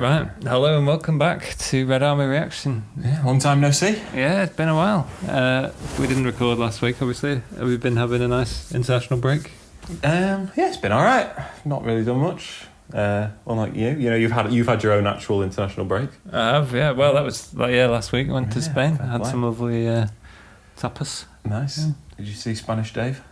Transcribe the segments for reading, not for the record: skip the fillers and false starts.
Right. Hello and welcome back to Red Army Reaction. Yeah, long time no see. Yeah, it's been a while. We didn't record last week, obviously. Have we been having a nice international break? Yeah, it's been all right. Not really done much. Unlike you, you've had your own actual international break. I have, yeah. Well, that was last week. I went to Spain. I had some lovely tapas. Nice. Yeah. Did you see Spanish Dave?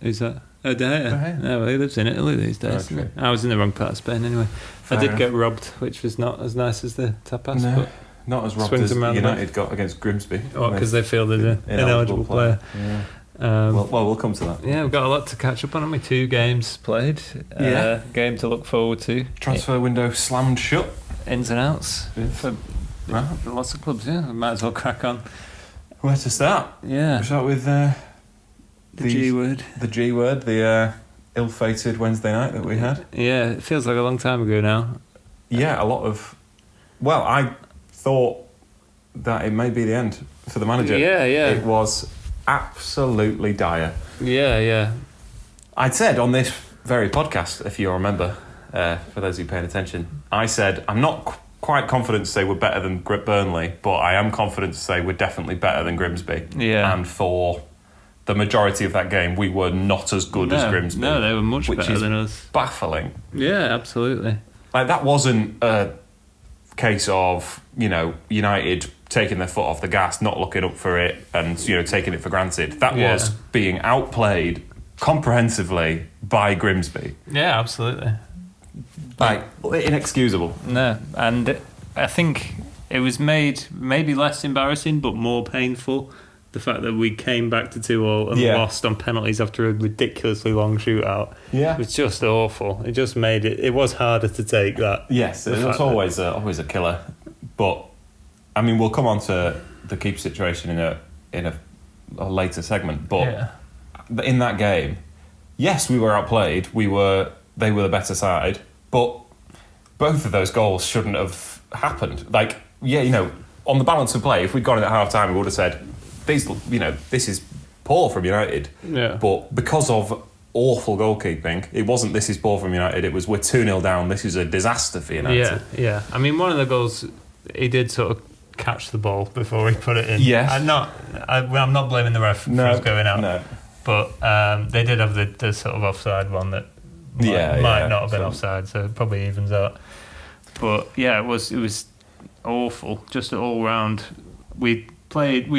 Who's that? Oh, De Gea. Yeah, well, he lives in Italy these days. Oh, I was in the wrong part of Spain anyway. Fair I did enough. get robbed, which was not as nice as the tapas. No, but not as robbed swings as them round the United got against Grimsby. because they feel they're an ineligible player. Yeah. Well, we'll come to that. Yeah, we've got a lot to catch up on. Only 2 games played. Game to look forward to. Transfer window slammed shut. Ins and outs for lots of clubs. Yeah, might as well crack on. Where to start? Yeah, We'll start with the G word. The G word. The ill-fated Wednesday night that we had. Yeah, it feels like a long time ago now. Yeah, a lot of. Well, I thought that it may be the end for the manager. Yeah. It was absolutely dire. Yeah. I'd said on this very podcast, if you remember, for those who paid attention, I said I'm not quite confident to say we're better than Burnley, but I am confident to say we're definitely better than Grimsby. Yeah. And for the majority of that game, we were not as good as Grimsby. No, they were much better than us. Baffling. Yeah, absolutely. Like, that wasn't a case of, United taking their foot off the gas, not looking up for it, and, taking it for granted. That was being outplayed comprehensively by Grimsby. Yeah, absolutely. Like, inexcusable. No, and I think it was made maybe less embarrassing, but more painful. The fact that we came back to 2-2 and lost on penalties after a ridiculously long shootout was just awful. It just made it. It was harder to take that. Yes, it was always a killer. But I mean, we'll come on to the keeper situation in a later segment. But in that game, yes, we were outplayed. They were the better side. But both of those goals shouldn't have happened. Like, on the balance of play, if we'd gone in at half time, we would have said, this is poor from United. Yeah. But because of awful goalkeeping, it wasn't this is poor from United, it was we're 2-0 down, this is a disaster for United. Yeah. I mean, one of the goals, he did sort of catch the ball before he put it in. Yes. I'm not blaming the ref for us going out. No. But they did have the sort of offside one that might not have been offside, so it probably evens out. But yeah, it was awful, just all round. We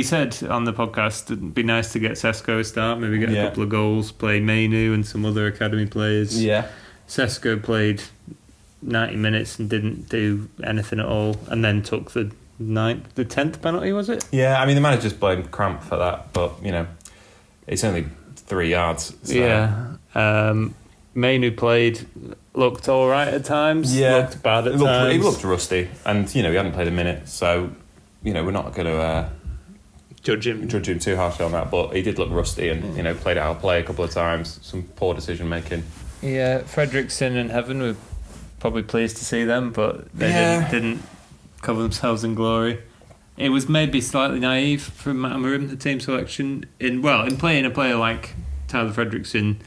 said on the podcast it'd be nice to get Sesko a start, maybe get a couple of goals, play Mainu and some other academy players. Yeah. Sesko played 90 minutes and didn't do anything at all, and then took the 10th penalty, was it? Yeah, I mean, the manager's blamed Cramp for that, but, it's only 3 yards. So. Yeah. Mainu looked all right at times, looked bad at times. He looked rusty, and, he hadn't played a minute, so, we're not going to... Judge him too harshly on that, but he did look rusty and played out of play a couple of times. Some poor decision making. Yeah, Fredrickson and Heaven were probably pleased to see them, but they didn't cover themselves in glory. It was maybe slightly naive from Matt Amorim, the team selection, in playing a player like Tyler Fredrickson.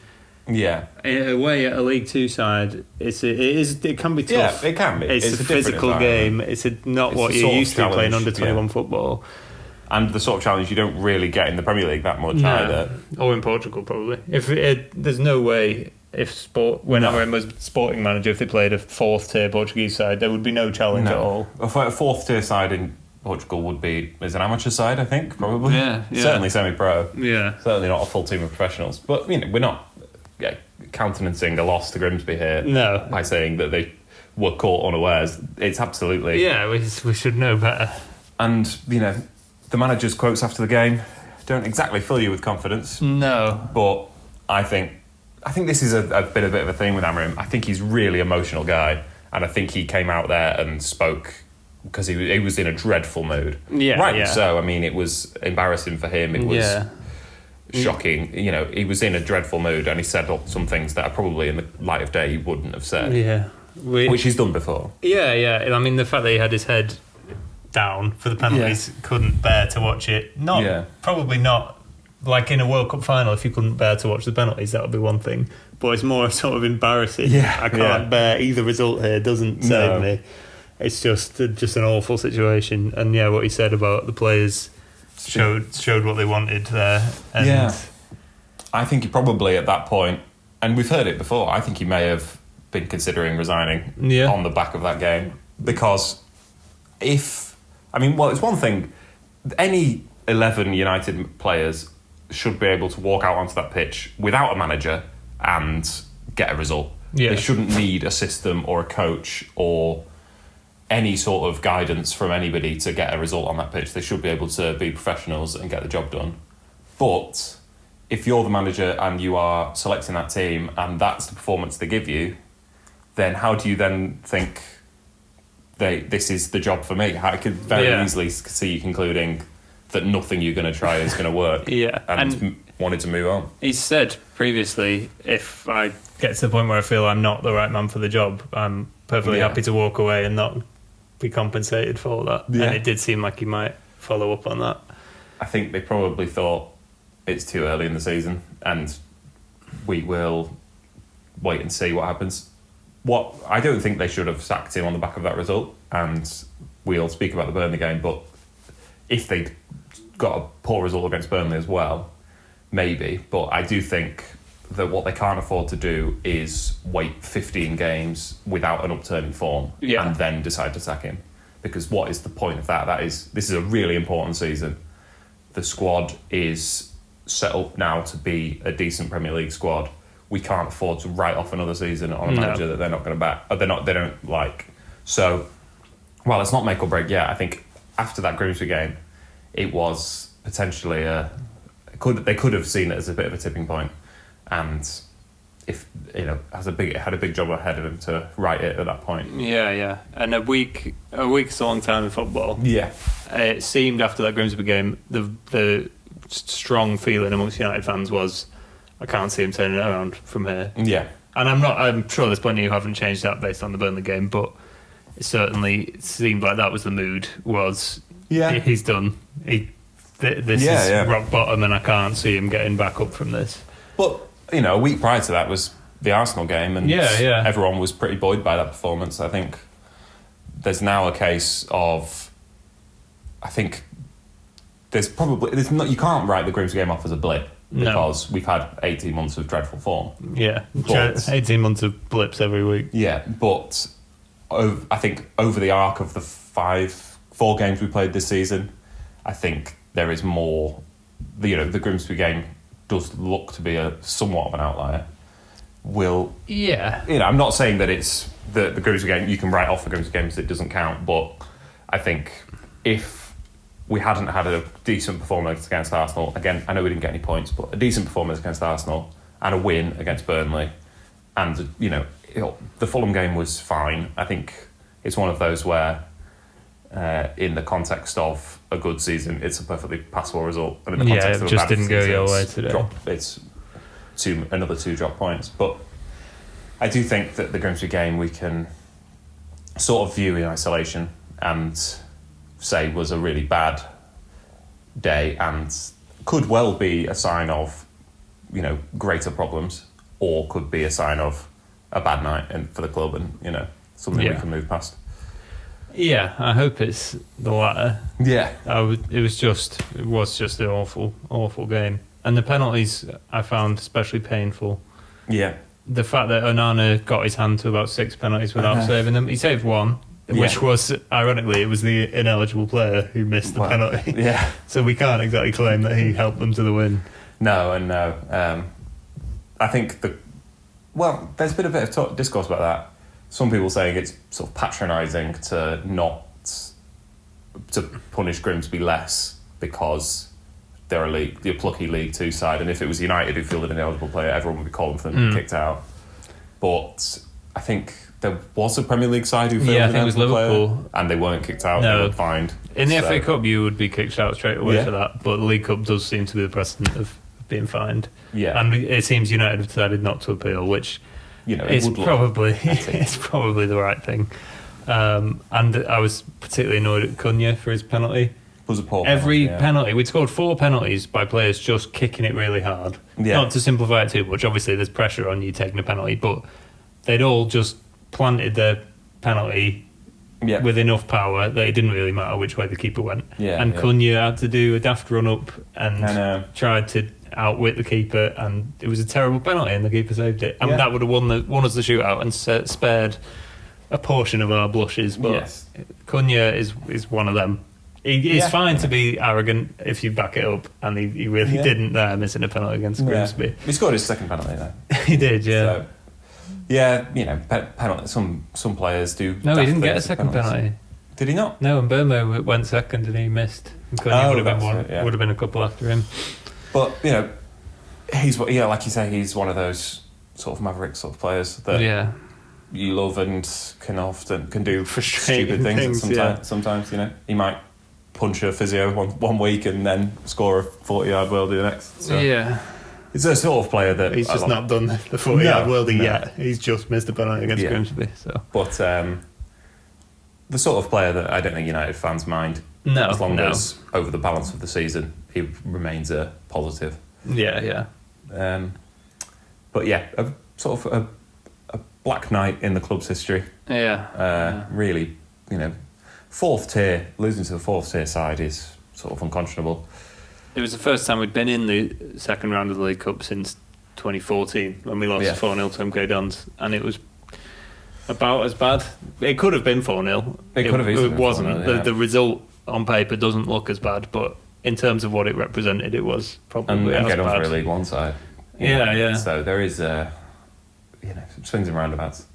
Yeah, away at a League Two side, it can be tough. Yeah, it can be. It's a physical game. It's not what you're used to playing under 21 football. And the sort of challenge you don't really get in the Premier League that much either. Or in Portugal, probably. There's no way when Amorim was sporting manager, if they played a 4th-tier Portuguese side, there would be no challenge at all. A 4th-tier side in Portugal would be as an amateur side, I think, probably. Yeah. Certainly semi-pro. Yeah. Certainly not a full team of professionals. But, we're not countenancing a loss to Grimsby here by saying that they were caught unawares. It's absolutely... Yeah, we should know better. And, the manager's quotes after the game don't exactly fill you with confidence. No. But I think this is a bit of a thing with Amorim. I think he's a really emotional guy, and I think he came out there and spoke because he was in a dreadful mood. Yeah. Rightly so. I mean, it was embarrassing for him. It was shocking. He was in a dreadful mood, and he said some things that are probably in the light of day he wouldn't have said. Yeah. Which he's done before. Yeah. I mean, the fact that he had his head down for the penalties, couldn't bear to watch it. Probably not like in a World Cup final. If you couldn't bear to watch the penalties, that would be one thing. But it's more sort of embarrassing. I can't bear either result here. Doesn't save me. it's just an awful situation. And yeah, what he said about the players showed what they wanted there. And I think he probably at that point, and we've heard it before, I think he may have been considering resigning on the back of that game. Because it's one thing, any 11 United players should be able to walk out onto that pitch without a manager and get a result. Yeah. They shouldn't need a system or a coach or any sort of guidance from anybody to get a result on that pitch. They should be able to be professionals and get the job done. But if you're the manager and you are selecting that team and that's the performance they give you, then how do you then think this is the job for me? I could very easily see you concluding that nothing you're going to try is going to work. And wanted to move on. He said previously, if I get to the point where I feel I'm not the right man for the job, I'm perfectly happy to walk away and not be compensated for that. And it did seem like he might follow up on that. I think they probably thought it's too early in the season and we will wait and see what happens. I don't think they should have sacked him on the back of that result, and we'll speak about the Burnley game, but if they'd got a poor result against Burnley as well, maybe. But I do think that what they can't afford to do is wait 15 games without an upturning form and then decide to sack him. Because what is the point of that? This is a really important season. The squad is set up now to be a decent Premier League squad. We can't afford to write off another season on a manager that they're not going to back. Or they don't like. So, while it's not make or break yet, I think after that Grimsby game, it was potentially they could have seen it as a bit of a tipping point, and if had a big job ahead of him to right it at that point. And a week's a long time in football. It seemed after that Grimsby game, the strong feeling amongst United fans was, I can't see him turning it around from here. And I'm sure there's plenty who haven't changed that based on the Burnley game, but it certainly seemed like that was the mood. He's done. This is rock bottom, and I can't see him getting back up from this. But a week prior to that was the Arsenal game, and everyone was pretty buoyed by that performance. I think there's now a case of, I think you can't write the Grimsby game off as a blip because we've had 18 months of dreadful form. 18 months of blips every week. But I think over the arc of the 4 games we played this season, I think there is more. The Grimsby game does look to be somewhat of an outlier. I'm not saying that it's the Grimsby game. You can write off the Grimsby game because it doesn't count. But I think if we hadn't had a decent performance against Arsenal, again, I know we didn't get any points, but a decent performance against Arsenal and a win against Burnley, and the Fulham game was fine. I think it's one of those where, in the context of a good season, it's a perfectly passable result, and in the context of a bad didn't season, go your way today. It's another 2 drop points. But I do think that the Grimsby game we can sort of view in isolation and say was a really bad day and could well be a sign of greater problems, or could be a sign of a bad night for the club and something we can move past. I hope it's the latter. It was just an awful game, and the penalties I found especially painful. The fact that Onana got his hand to about 6 penalties without saving them. He saved one, which was, ironically, it was the ineligible player who missed the penalty. So we can't exactly claim that he helped them to the win. No. I think there's been a bit of discourse about that. Some people saying it's sort of patronising to punish Grimsby less because they're a plucky League Two side, and if it was United who fielded an ineligible player, everyone would be calling for them to be kicked out. But I think there was a Premier League side who fielded an ineligible player, and they weren't kicked out. They were fined. In the FA Cup, you would be kicked out straight away for that, but the League Cup does seem to be the precedent of being fined. And it seems United have decided not to appeal, which it's probably the right thing. And I was particularly annoyed at Cunha for his penalty. Was a poor penalty. We'd scored 4 penalties by players just kicking it really hard. Not to simplify it too much. Obviously, there's pressure on you taking a penalty, but they'd all just planted their penalty with enough power that it didn't really matter which way the keeper went. Cunha had to do a daft run up and tried to outwit the keeper, and it was a terrible penalty, and the keeper saved it. And that would have won us the shootout and spared a portion of our blushes. But Cunha is one of them. It's fine to be arrogant if you back it up, and he really didn't there, missing a penalty against Grimsby. He scored his second penalty though. He did, So, penalty. Some players do. No, he didn't get a second penalty. Did he not? No, and Burnley went second and he missed. And Cunha would have been one. Would have been a couple after him. But he's like you say, he's one of those sort of maverick sort of players that you love and can do stupid things. Sometimes he might punch a physio one week and then score a 40-yard worldie the next. So he's a sort of player that he's just not done the 40-yard worldie yet. He's just missed a penalty against Grimsby. So, but the sort of player that I don't think United fans mind. No, as long as over the balance of the season he remains a positive. Yeah. But a sort of a black night in the club's history. Really, fourth tier, losing to the fourth tier side is sort of unconscionable. It was the first time we'd been in the second round of the League Cup since 2014 when we lost 4-0 to MK Dons, and it was about as bad. It could have been 4-0. It wasn't. The result on paper doesn't look as bad, but in terms of what it represented, it was probably as bad. And for a League One side. So there is, swings and roundabouts.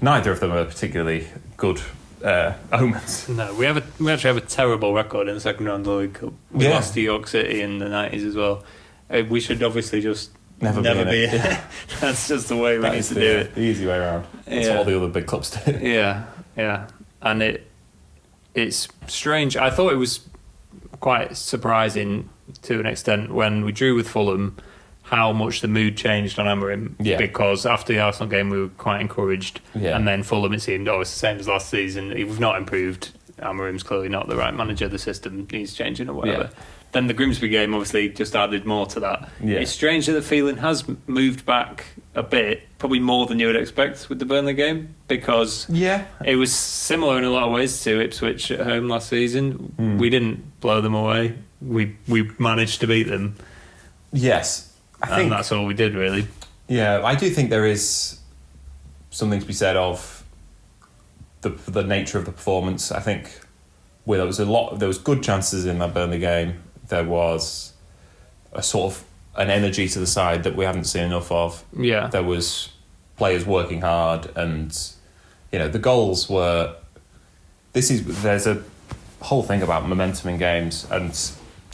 Neither of them are particularly good omens. No, we actually have a terrible record in the second round of the League Cup. We lost to York City in the 90s as well. We should obviously just never be in it. That's just the way we need to do it. The easy way around. That's what all the other big clubs do. Yeah. And it's strange. I thought it was quite surprising to an extent when we drew with Fulham how much the mood changed on Amorim, because after the Arsenal game we were quite encouraged, and then Fulham, it seemed it's the same as last season. We've not improved. Amorim's clearly not the right manager. The system needs changing or whatever. Then the Grimsby game obviously just added more to that. It's strange that the feeling has moved back a bit, probably more than you would expect with the Burnley game, because it was similar in a lot of ways to Ipswich at home last season. We didn't blow them away. We managed to beat them. Yes. I think that's all we did, really. Yeah, I do think there is something to be said of the nature of the performance. I think there was good chances in that Burnley game. There was a sort of an energy to the side that we haven't seen enough of. Yeah. There was players working hard, and the goals were. There's a whole thing about momentum in games, and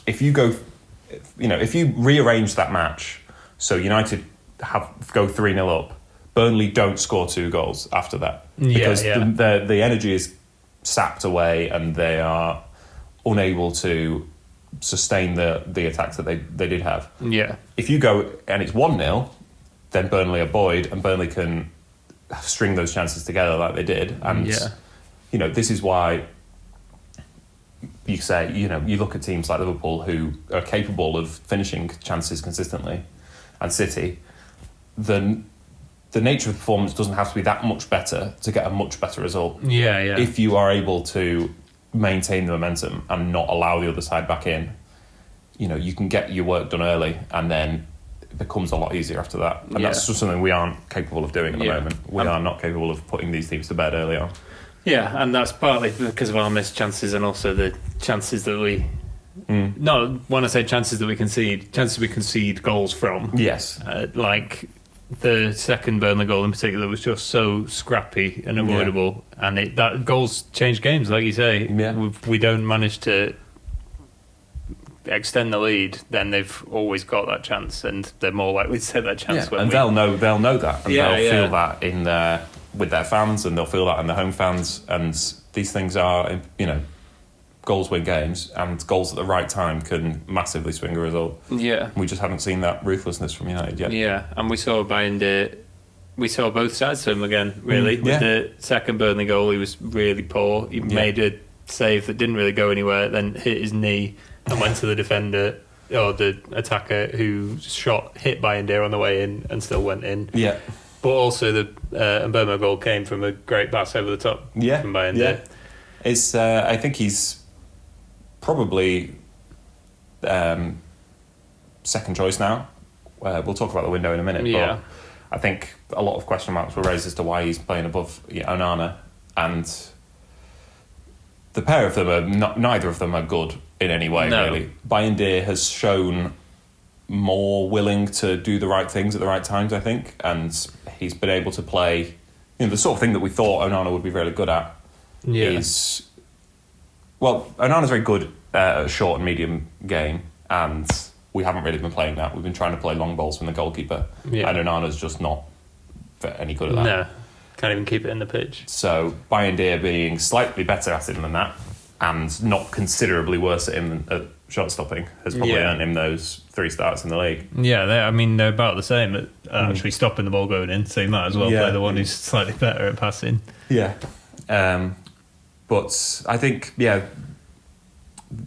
if you rearrange that match, so United go 3-0 up, Burnley don't score 2 goals after that, because the energy is sapped away and they are unable to sustain the attacks that they did have. Yeah. If you go and it's 1-0, then Burnley are buoyed and Burnley can string those chances together like they did. And this is why you say, you look at teams like Liverpool who are capable of finishing chances consistently, and City, the nature of the performance doesn't have to be that much better to get a much better result. If you are able to maintain the momentum and not allow the other side back in, you can get your work done early, and then it becomes a lot easier after that. And that's just something we aren't capable of doing at the moment. We are not capable of putting these teams to bed early on. Yeah, and that's partly because of our missed chances, and also the chances that we... No, when I say chances that we concede goals from. Yes. Like the second Burnley goal in particular was just so scrappy and avoidable, and that goals change games, like you say. We don't manage to extend the lead, then they've always got that chance, and they're more likely to take that chance. And they'll know that, and they'll feel that in with their fans, and they'll feel that in the home fans, and these things are, goals win games, and goals at the right time can massively swing a result. Yeah. We just haven't seen that ruthlessness from United yet. Yeah, and we saw we saw both sides of him again, really. With the second Burnley goal, he was really poor. He made a save that didn't really go anywhere, then hit his knee and went to the defender, or the attacker, who hit Bayindir on the way in and still went in. Yeah. But also the Mbeumo goal came from a great pass over the top from Bayern. Yeah. It's, I think he's probably second choice now. We'll talk about the window in a minute. Yeah. But I think a lot of question marks were raised as to why he's playing above Onana, and the pair of them are neither of them are good in any way. No. Really, Bayern has shown more willing to do the right things at the right times, I think, and he's been able to play the sort of thing that we thought Onana would be really good at. Is Onana's very good at a short and medium game, and we haven't really been playing that. We've been trying to play long balls from the goalkeeper, and Onana's just not any good at that. No, can't even keep it in the pitch. So Bayern being slightly better at him than that, and not considerably worse at him at shot stopping, has probably earned him those 3 starts in the league. Yeah, they're about the same at actually stopping the ball going in, so you might as well play the one who's slightly better at passing. Yeah. But I think,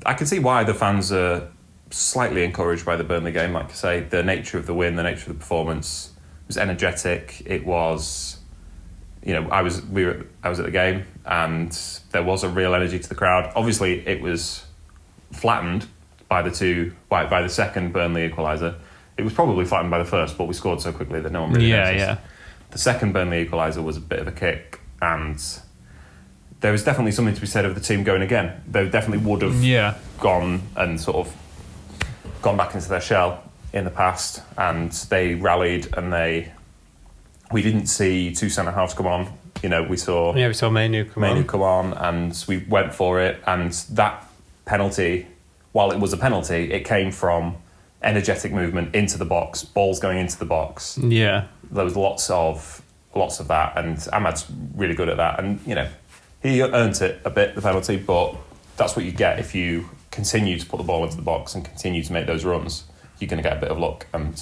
I can see why the fans are slightly encouraged by the Burnley game. Like I say, the nature of the win, the nature of the performance was energetic. It was, I was at the game, and there was a real energy to the crowd. Obviously, it was flattened by the second Burnley equaliser. It was probably flattened by the first, but we scored so quickly that no one really noticed. The second Burnley equaliser was a bit of a kick, and there was definitely something to be said of the team going again. They definitely would have gone and sort of gone back into their shell in the past, and they rallied, and we didn't see 2 centre halves come on. We saw Mainu come on, and we went for it. And that penalty, while it was a penalty, it came from energetic movement into the box, balls going into the box. Yeah, there was lots of that, and Ahmad's really good at that. And he earned it a bit, the penalty, but that's what you get if you continue to put the ball into the box and continue to make those runs. You're going to get a bit of luck, and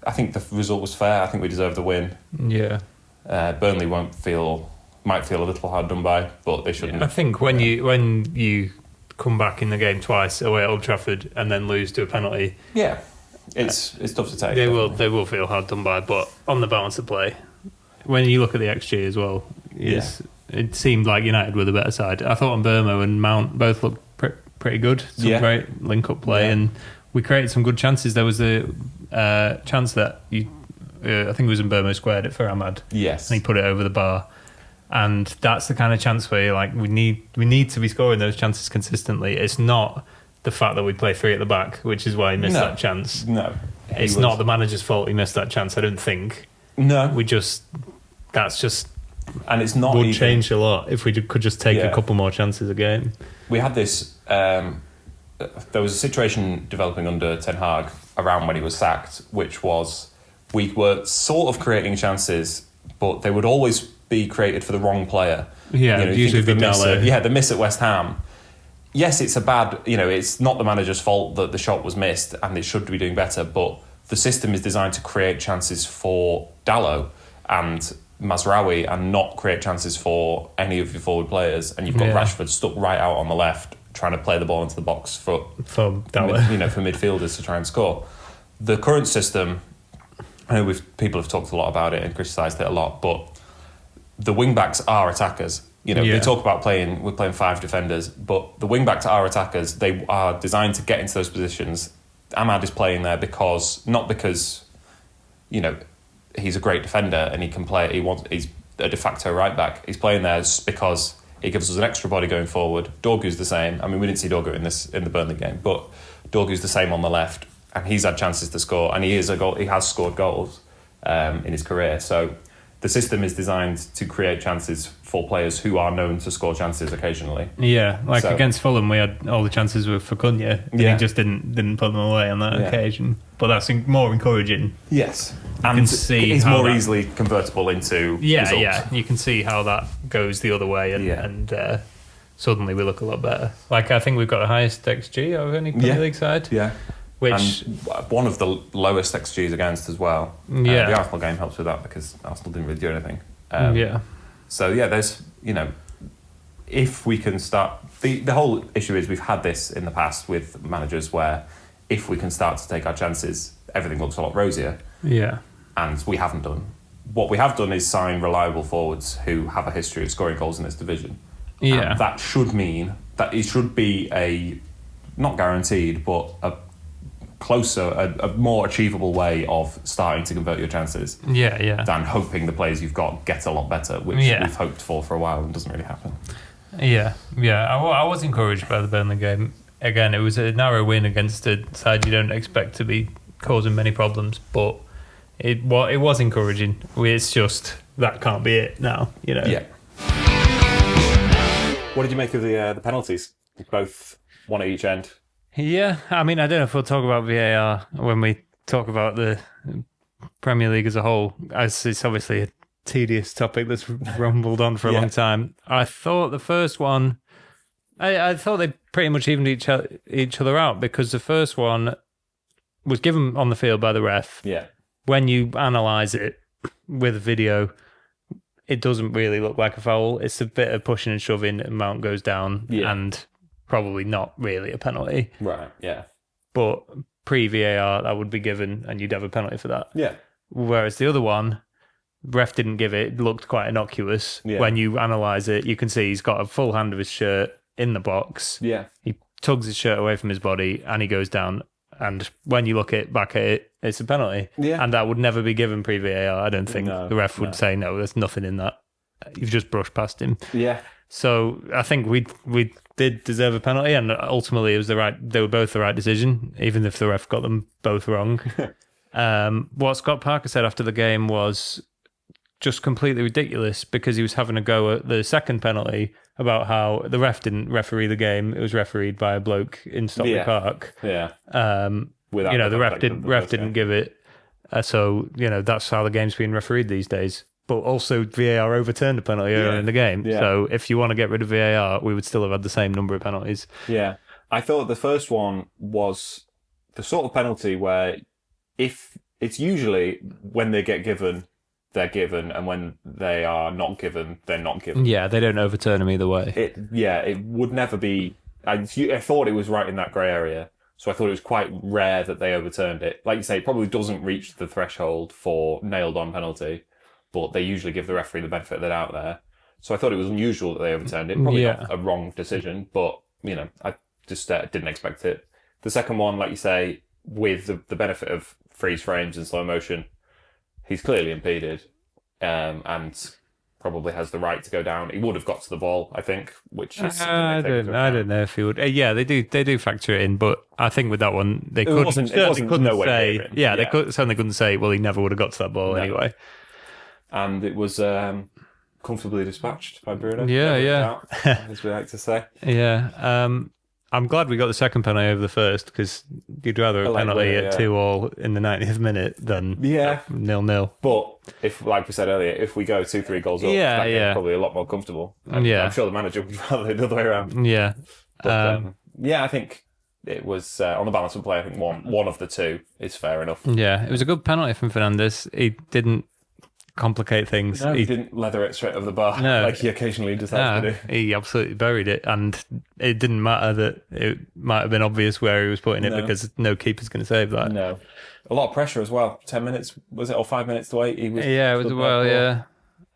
I think the result was fair. I think we deserved the win. Yeah. Burnley might feel a little hard done by, but they shouldn't. I think when you come back in the game twice away at Old Trafford and then lose to a penalty, it's tough to take. They will feel hard done by, but on the balance of play, when you look at the XG as well, it seemed like United were the better side. I thought Mbeumo and Mount both looked pretty good. Some great link-up play, and we created some good chances. There was a chance that I think it was Mbeumo squared it for Ahmad. Yes, and he put it over the bar. And that's the kind of chance where you're like, we need to be scoring those chances consistently. It's not the fact that we play 3 at the back, which is why he missed that chance. No, it's not the manager's fault he missed that chance. I don't think. No, that's just. And it's not would change a lot if we could just take a couple more chances a game. We had this. There was a situation developing under Ten Hag around when he was sacked, which was we were sort of creating chances, but they would always be created for the wrong player. Yeah, usually the miss at West Ham. Yes, it's it's not the manager's fault that the shot was missed, and it should be doing better. But the system is designed to create chances for Dalot and Mazraoui and not create chances for any of your forward players. And you've got Rashford stuck right out on the left, trying to play the ball into the box for Dalot. For midfielders to try and score. The current system, I know people have talked a lot about it and criticised it a lot, but the wing backs are attackers. They talk about we're playing 5 defenders, but the wing backs are attackers. They are designed to get into those positions. Ahmad is playing there not because he's a great defender and he can play. He's a de facto right back. He's playing there because he gives us an extra body going forward. Dorgu's the same. I mean, we didn't see Dorgu in the Burnley game, but Dorgu's the same on the left, and he's had chances to score, and he has scored goals in his career. So the system is designed to create chances for players who are known to score chances occasionally. Yeah, against Fulham, we had all the chances were for Cunha, and he just didn't put them away on that occasion. But that's more encouraging. Yes, and can see he's more easily convertible into results. Yeah. You can see how that goes the other way, and suddenly we look a lot better. I think we've got the highest XG of any Premier League side. Yeah. Which and one of the lowest XGs against as well. The Arsenal game helps with that because Arsenal didn't really do anything. So there's if we can start the whole issue is we've had this in the past with managers where if we can start to take our chances, everything looks a lot rosier. Yeah, and we haven't done. what we have done is sign reliable forwards who have a history of scoring goals in this division. Yeah. And that should mean that it should be a, not guaranteed, but a closer, a more achievable way of starting to convert your chances. Yeah. Than hoping the players you've got get a lot better, which we've hoped for a while and doesn't really happen. Yeah. I was encouraged by the Burnley game. Again, it was a narrow win against a side you don't expect to be causing many problems, but it was encouraging. It's just that can't be it now, Yeah. What did you make of the penalties? Both one at each end. Yeah, I mean, I don't know if we'll talk about VAR when we talk about the Premier League as a whole, as it's obviously a tedious topic that's rumbled on for a long time. I thought the first one, I thought they pretty much evened each other out, because the first one was given on the field by the ref. Yeah. When you analyse it with video, it doesn't really look like a foul. It's a bit of pushing and shoving, and Mount goes down, and probably not really a penalty. Right, yeah. But pre-VAR, that would be given, and you'd have a penalty for that. Yeah. Whereas the other one, ref didn't give it. It looked quite innocuous. Yeah. When you analyse it, you can see he's got a full hand of his shirt in the box. Yeah. He tugs his shirt away from his body, and he goes down. And when you look back at it, it's a penalty. Yeah. And that would never be given pre-VAR. I don't think the ref would say, no, there's nothing in that. You've just brushed past him. Yeah. So I think we did deserve a penalty, and ultimately it was they were both the right decision, even if the ref got them both wrong. What Scott Parker said after the game was just completely ridiculous, because he was having a go at the second penalty about how the ref didn't referee the game. It was refereed by a bloke in Stockley Park. Yeah. The ref didn't give it. So, that's how the game's being refereed these days. But also VAR overturned a penalty earlier in the game. Yeah. So if you want to get rid of VAR, we would still have had the same number of penalties. Yeah. I thought the first one was the sort of penalty where if it's usually when they get given, they're given, and when they are not given, they're not given. Yeah, they don't overturn them either way. It would never be. I thought it was right in that grey area, so I thought it was quite rare that they overturned it. Like you say, it probably doesn't reach the threshold for nailed-on penalty, but they usually give the referee the benefit of the doubt there. So I thought it was unusual that they overturned it. Probably not a wrong decision, but I just didn't expect it. The second one, like you say, with the benefit of freeze frames and slow motion, he's clearly impeded, and probably has the right to go down. He would have got to the ball, I think, which is I don't know if he would. They do factor it in, but I think with that one they couldn't say. They certainly couldn't say, well, he never would have got to that ball anyway. And it was comfortably dispatched by Bruno. Yeah, as we like to say. Yeah. I'm glad we got the second penalty over the first, because you'd rather a penalty at 2-2 in the 90th minute than 0-0. But if, like we said earlier, if we go 2-3 goals up, that game's probably a lot more comfortable. I'm sure the manager would rather it the other way around. Yeah. But, I think it was on the balance of play. I think one of the two is fair enough. Yeah, it was a good penalty from Fernandes. He didn't complicate things. No, he didn't leather it straight over the bar like he occasionally decides to do. He absolutely buried it, and it didn't matter that it might have been obvious where he was putting it, because no keeper's going to save that. No. A lot of pressure as well. 10 minutes, was it, or 5 minutes to wait? It was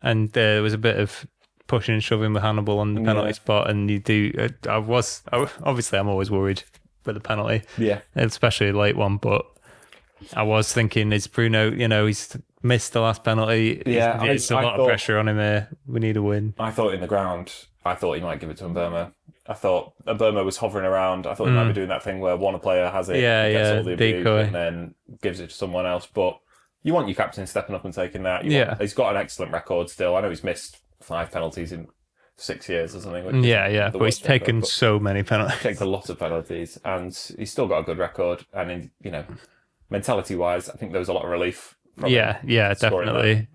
and there was a bit of pushing and shoving with Hannibal on the penalty spot, and you do. Obviously, I'm always worried for the penalty, especially a late one, but I was thinking, is Bruno, he's missed the last penalty. It's a lot of pressure on him here. We need a win. I thought in the ground, I thought he might give it to Mbeumo. I thought Mbeumo was hovering around. I thought he might be doing that thing where one player has it, gets all the abuse, and then gives it to someone else. But you want your captain stepping up and taking that. He's got an excellent record still. I know he's missed 5 penalties in 6 years or something. But he's taken so many penalties. He's taken a lot of penalties, and he's still got a good record. And mentality-wise, I think there was a lot of relief. Definitely.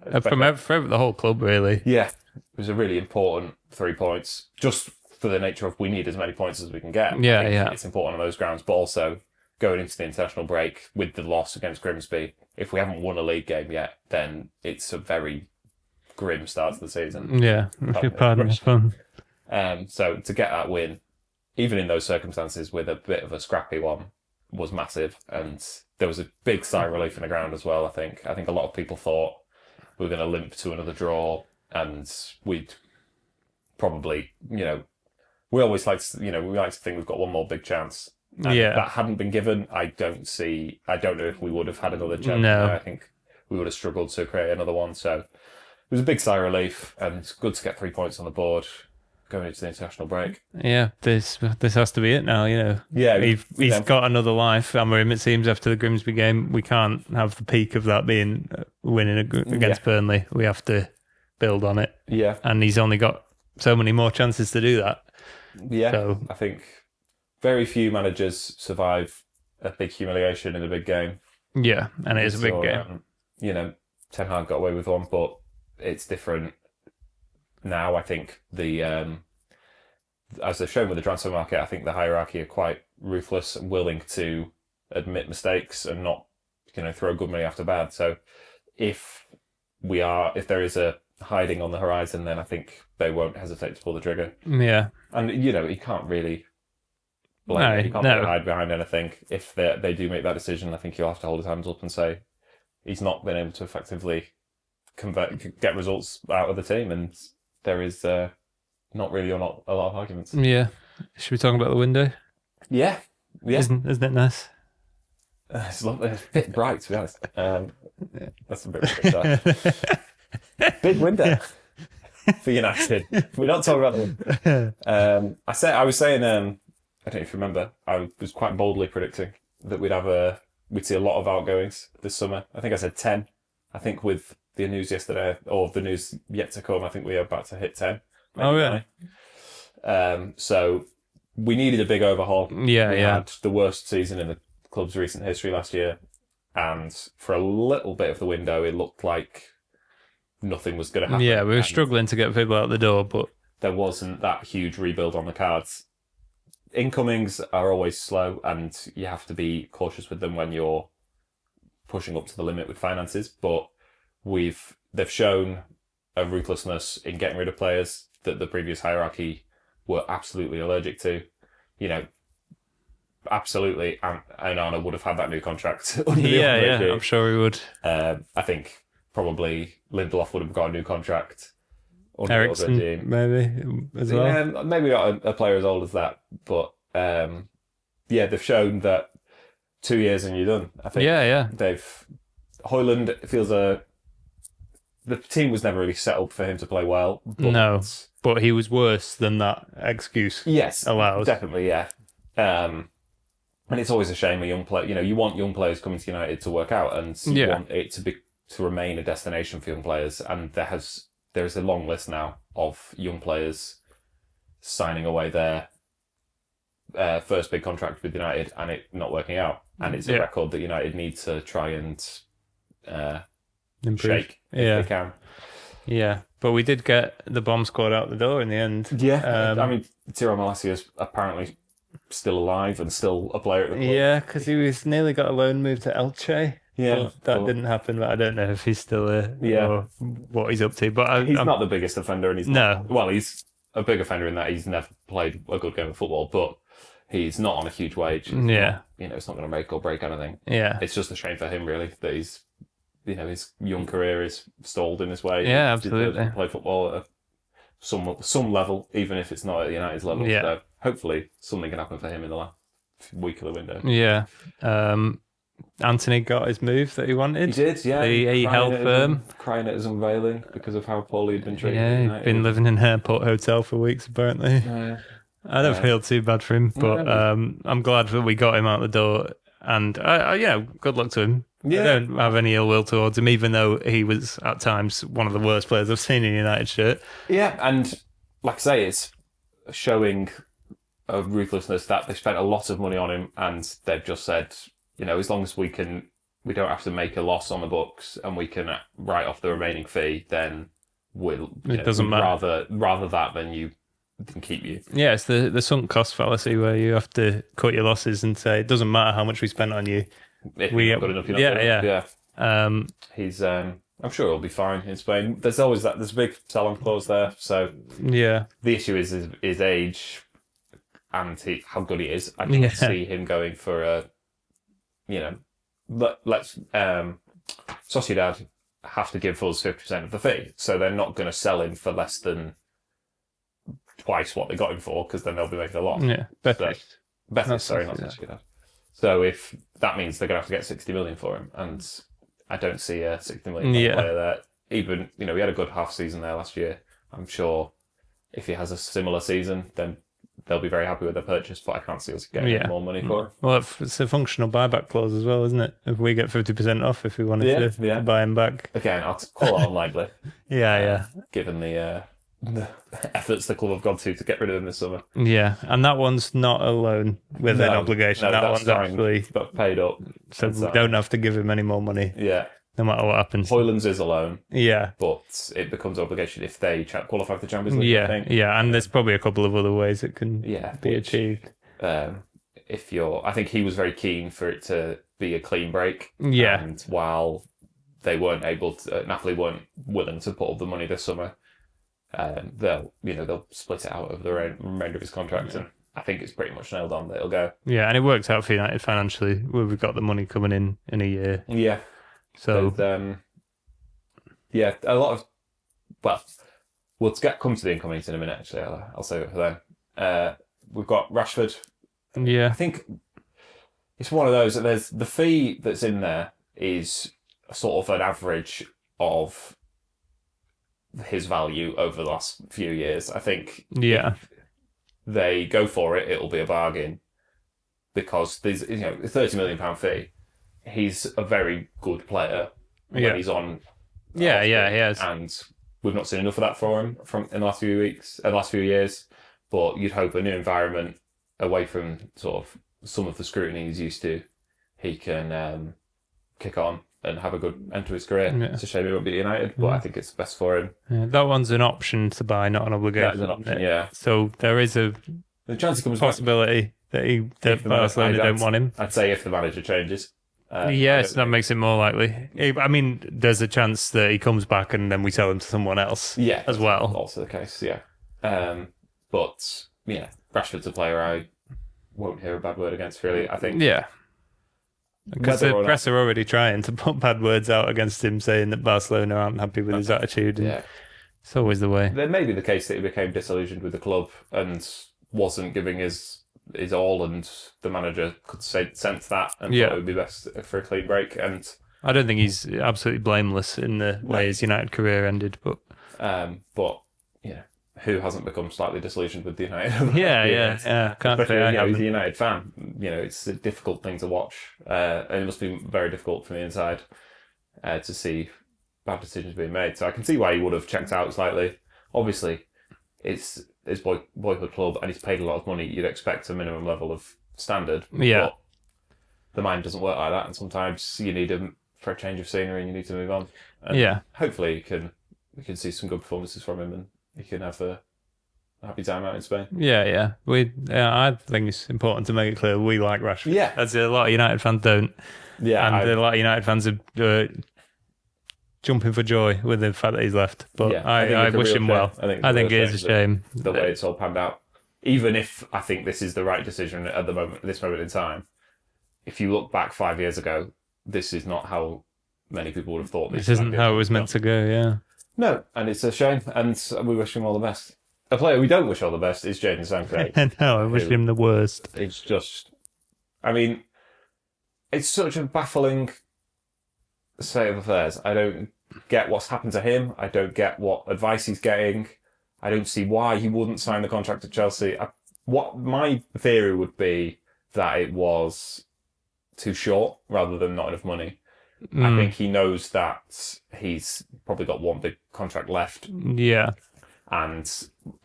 From the whole club, really. Yeah, it was a really important 3 points, just for the nature of we need as many points as we can get. It's important on those grounds, but also going into the international break with the loss against Grimsby, if we haven't won a league game yet, then it's a very grim start to the season. Yeah, pardon the fun. So to get that win, even in those circumstances with a bit of a scrappy one, was massive, and there was a big sigh of relief in the ground as well. I think a lot of people thought we're going to limp to another draw, and we'd probably, we always like to, we like to think we've got one more big chance. And if that hadn't been given, I don't know if we would have had another chance. No. I think we would have struggled to create another one. So it was a big sigh of relief, and it's good to get 3 points on the board going into the international break. Yeah, this has to be it now, Yeah, he's got another life. Hammer him, it seems, after the Grimsby game. We can't have the peak of that being winning against Burnley. We have to build on it. Yeah. And he's only got so many more chances to do that. Yeah, so, I think very few managers survive a big humiliation in a big game. Yeah, and it is a big game. Ten Hag got away with one, but it's different now. I think as they've shown with the transfer market, I think the hierarchy are quite ruthless and willing to admit mistakes and not, throw good money after bad. So if there is a hiding on the horizon, then I think they won't hesitate to pull the trigger. Yeah. And, you can't really blame it. You can't really hide behind anything. If they do make that decision, I think you'll have to hold his hands up and say he's not been able to effectively get results out of the team, and there is not really a lot of arguments. Yeah. Should we talk about the window? Yeah. Isn't it nice? It's lovely. It's a bit bright, to be honest. That's a bit big window for United. We're not talking about the window. I was saying, I don't know if you remember, I was quite boldly predicting that we'd see a lot of outgoings this summer. I think I said 10. I think with the news yesterday, or the news yet to come, I think we are about to hit 10. Oh, really? So we needed a big overhaul. Yeah, we had the worst season in the club's recent history last year, and for a little bit of the window, it looked like nothing was going to happen. Yeah, we were struggling to get people out the door, but there wasn't that huge rebuild on the cards. Incomings are always slow, and you have to be cautious with them when you're pushing up to the limit with finances. But they've shown a ruthlessness in getting rid of players that the previous hierarchy were absolutely allergic to. Absolutely, Onana would have had that new contract. Yeah, I'm sure he would. I think probably Lindelof would have got a new contract. Eriksen, maybe, as well. Yeah, maybe not a player as old as that, but they've shown that 2 years and you're done. I think. Yeah. Højlund feels the team was never really set up for him to play well. But he was worse than that excuse. Yes, allows. Definitely, yeah. And it's always a shame a young player. You want young players coming to United to work out, and you want it to remain a destination for young players. And there is a long list now of young players signing away their first big contract with United and it not working out. And it's a record that United need to try and shake if they can. Yeah, but we did get the bomb squad out the door in the end. Yeah, Tyrone Malacia is apparently still alive and still a player at the club. Yeah, because he was nearly got a loan move to Elche. Yeah, that didn't happen. But I don't know if he's still or what he's up to. But he's not the biggest offender, and he's a big offender in that he's never played a good game of football, but he's not on a huge wage. It's not going to make or break anything. Yeah, it's just a shame for him, really, that he's his young career is stalled in this way. Yeah, absolutely. He play football at some level, even if it's not at United's level. Yeah. So hopefully something can happen for him in the last week of the window. Yeah. Anthony got his move that he wanted. He did, yeah. He held firm. Crying at his unveiling because of how poorly he'd been treated. Yeah, he'd been living in an airport hotel for weeks, apparently. I don't feel too bad for him, but I'm glad that we got him out the door. And, good luck to him. Yeah. I don't have any ill will towards him, even though he was, at times, one of the worst players I've seen in a United shirt. Yeah, and like I say, it's showing a ruthlessness that they spent a lot of money on him, and they've just said, as long as we don't have to make a loss on the books and we can write off the remaining fee, then it doesn't matter. Rather that than you can keep you. Yeah, it's the sunk cost fallacy where you have to cut your losses and say it doesn't matter how much we spent on you. If you're not good enough, you're not good enough. Yeah. He's I'm sure he'll be fine in Spain. There's always there's a big sell-on clause there. So the issue is his age and how good he is. I can see him going for a, let's Sociedad have to give us 50% of the fee. So they're not going to sell him for less than twice what they got him for, because then they'll be making a loss. Yeah, Betis, not Etihad. So if that means they're going to have to get 60 million for him, and I don't see a 60 million player there. Even, we had a good half season there last year. I'm sure if he has a similar season, then they'll be very happy with their purchase, but I can't see us getting any more money for him. Well, it's a functional buyback clause as well, isn't it? If we get 50% off if we wanted to buy him back. Again, I'll call it unlikely. Given the efforts the club have gone to get rid of him this summer. Yeah, and that one's not a loan with an obligation. That one's actually paid up. So we don't have to give him any more money. Yeah. No matter what happens. Hoyland's is a loan. Yeah. But it becomes obligation if they qualify for the Champions League, I think. Yeah, and there's probably a couple of other ways it can be achieved. I think he was very keen for it to be a clean break. Yeah. And while they weren't able to, Napoli weren't willing to put up the money this summer, they'll split it out over the remainder of his contract, and I think it's pretty much nailed on that it'll go. Yeah, and it works out for United financially where we've got the money coming in a year. Yeah. So a lot of we'll come to the incomings in a minute. Actually, I'll save it for then. We've got Rashford. Yeah, I think it's one of those. There's the fee that's in there is sort of an average of his value over the last few years. I think if they go for it, it'll be a bargain because there's a £30 million fee. He's a very good player when he's on. He is. And we've not seen enough of that for him in the last few years. But you'd hope a new environment away from sort of some of the scrutiny he's used to, he can kick on and have a good end to his career. Yeah. It's a shame he won't be at United, but I think it's best for him. Yeah, that one's an option to buy, not an obligation. That is an option, yeah. So there is the chance he comes possibility that Barcelona don't want him. I'd say if the manager changes. Yes, that makes it more likely. I mean, there's a chance that he comes back and then we sell him to someone else as well. Also the case, yeah. But, Rashford's a player I won't hear a bad word against, really, I think. Yeah. Because the press are already trying to put bad words out against him, saying that Barcelona aren't happy with his attitude. And it's always the way. There may be the case that he became disillusioned with the club and wasn't giving his all, and the manager could sense that and thought it would be best for a clean break. And I don't think he's absolutely blameless in the way his United career ended, but who hasn't become slightly disillusioned with the United? Can't say he's a United fan. It's a difficult thing to watch, and it must be very difficult from the inside to see bad decisions being made. So I can see why he would have checked out slightly. Obviously, it's his boyhood club, and he's paid a lot of money. You'd expect a minimum level of standard. Yeah. But the mind doesn't work like that, and sometimes you need him for a change of scenery, and you need to move on. And hopefully, we can see some good performances from him, and he can have a happy time out in Spain. I think it's important to make it clear we like Rashford. Yeah, as a lot of United fans don't. Yeah, and a lot of United fans are jumping for joy with the fact that he's left. But I wish him well. I think it is a shame the way it's all panned out. Even if I think this is the right decision at this moment in time, if you look back 5 years ago, this is not how many people would have thought. This isn't how it was meant to go. Yeah. No, and it's a shame, and we wish him all the best. A player we don't wish all the best is Jadon Sancho. No, I wish him the worst. It's just, it's such a baffling state of affairs. I don't get what's happened to him. I don't get what advice he's getting. I don't see why he wouldn't sign the contract at Chelsea. What my theory would be that it was too short rather than not enough money. I think he knows that he's probably got one big contract left. Yeah. And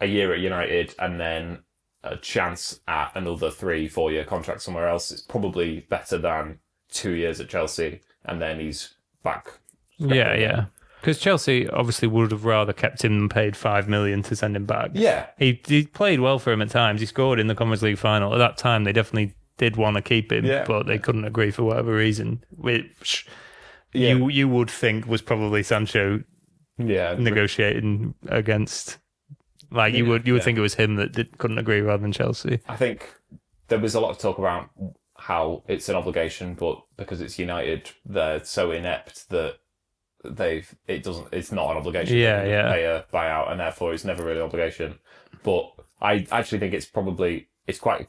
a year at United and then a chance at another 3-4 year contract somewhere else is probably better than 2 years at Chelsea and then he's back. Yeah. Because Chelsea obviously would have rather kept him and paid $5 million to send him back. Yeah. He played well for him at times. He scored in the Conference League final. At that time, they definitely did want to keep him, but they couldn't agree for whatever reason, which you would think was probably Sancho negotiating against. Like you would think it was him that couldn't agree rather than Chelsea. I think there was a lot of talk about how it's an obligation, but because it's United, they're so inept that it's not an obligation. Yeah, They yeah. pay a buyout, and therefore it's never really an obligation. But I actually think it's quite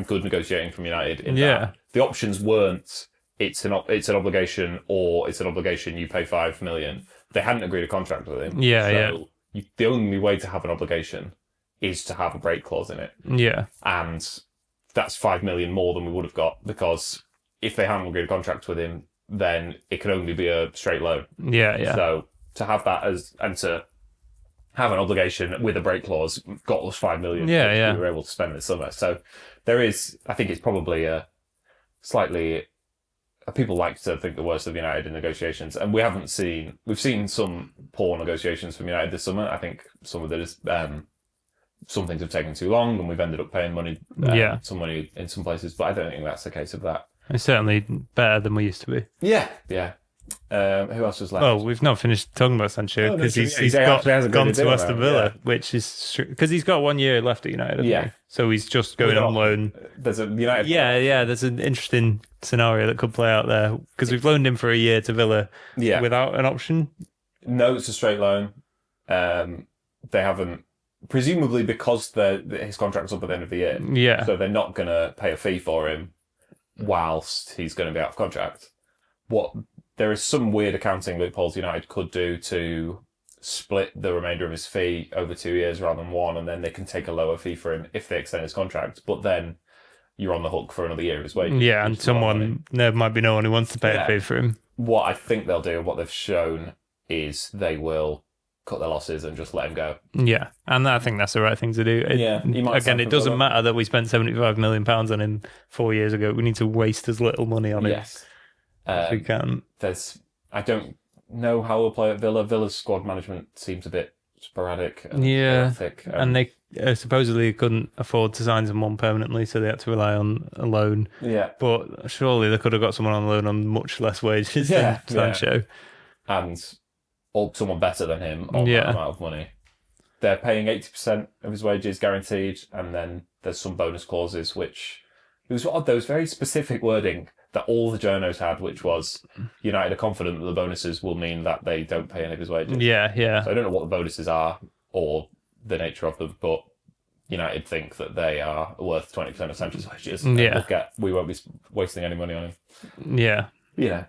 good negotiating from United in that the options weren't it's an obligation or it's an obligation you pay 5 million. They hadn't agreed a contract with him. The only way to have an obligation is to have a break clause in it. Yeah. And that's 5 million more than we would have got, because if they hadn't agreed a contract with him, then it could only be a straight loan. Yeah, yeah. So to have that to have an obligation with a break clause got us 5 million. Yeah. We were able to spend this summer. So I think it's probably a slightly. People like to think the worst of United in negotiations, and we've seen some poor negotiations from United this summer. I think some of it is some things have taken too long, and we've ended up paying some money in some places. But I don't think that's the case of that. It's certainly better than we used to be. Yeah. Who else was left? Oh, we've not finished talking about Sancho because he's gone to Aston Villa, which is because he's got 1 year left at United. Yeah, so he's just going on loan. There's a United. Yeah. There's an interesting scenario that could play out there because we've loaned him for a year to Villa. Without an option. No, it's a straight loan. They haven't, presumably because his contract's up at the end of the year. Yeah. So they're not going to pay a fee for him whilst he's going to be out of contract. There is some weird accounting loopholes United could do to split the remainder of his fee over 2 years rather than one, and then they can take a lower fee for him if they extend his contract. But then you're on the hook for another year of his wages. Yeah, and there might be no one who wants to pay a fee for him. What I think they'll do, what they've shown, is they will cut their losses and just let him go. Yeah, and I think that's the right thing to do. Again, it doesn't matter that we spent £75 million on him 4 years ago. We need to waste as little money on him as we can. I don't know how we'll play at Villa. Villa's squad management seems a bit sporadic. And chaotic, and they supposedly couldn't afford to sign someone permanently, so they had to rely on a loan. Yeah, but surely they could have got someone on loan on much less wages than Sancho, or someone better than him on that amount of money. They're paying 80% of his wages guaranteed, and then there's some bonus clauses, which it was odd. There was very specific wording that all the journos had, which was United are confident that the bonuses will mean that they don't pay any of his wages. Yeah. So I don't know what the bonuses are or the nature of them, but United think that they are worth 20% of Sancho's wages. We won't be wasting any money on him. Yeah.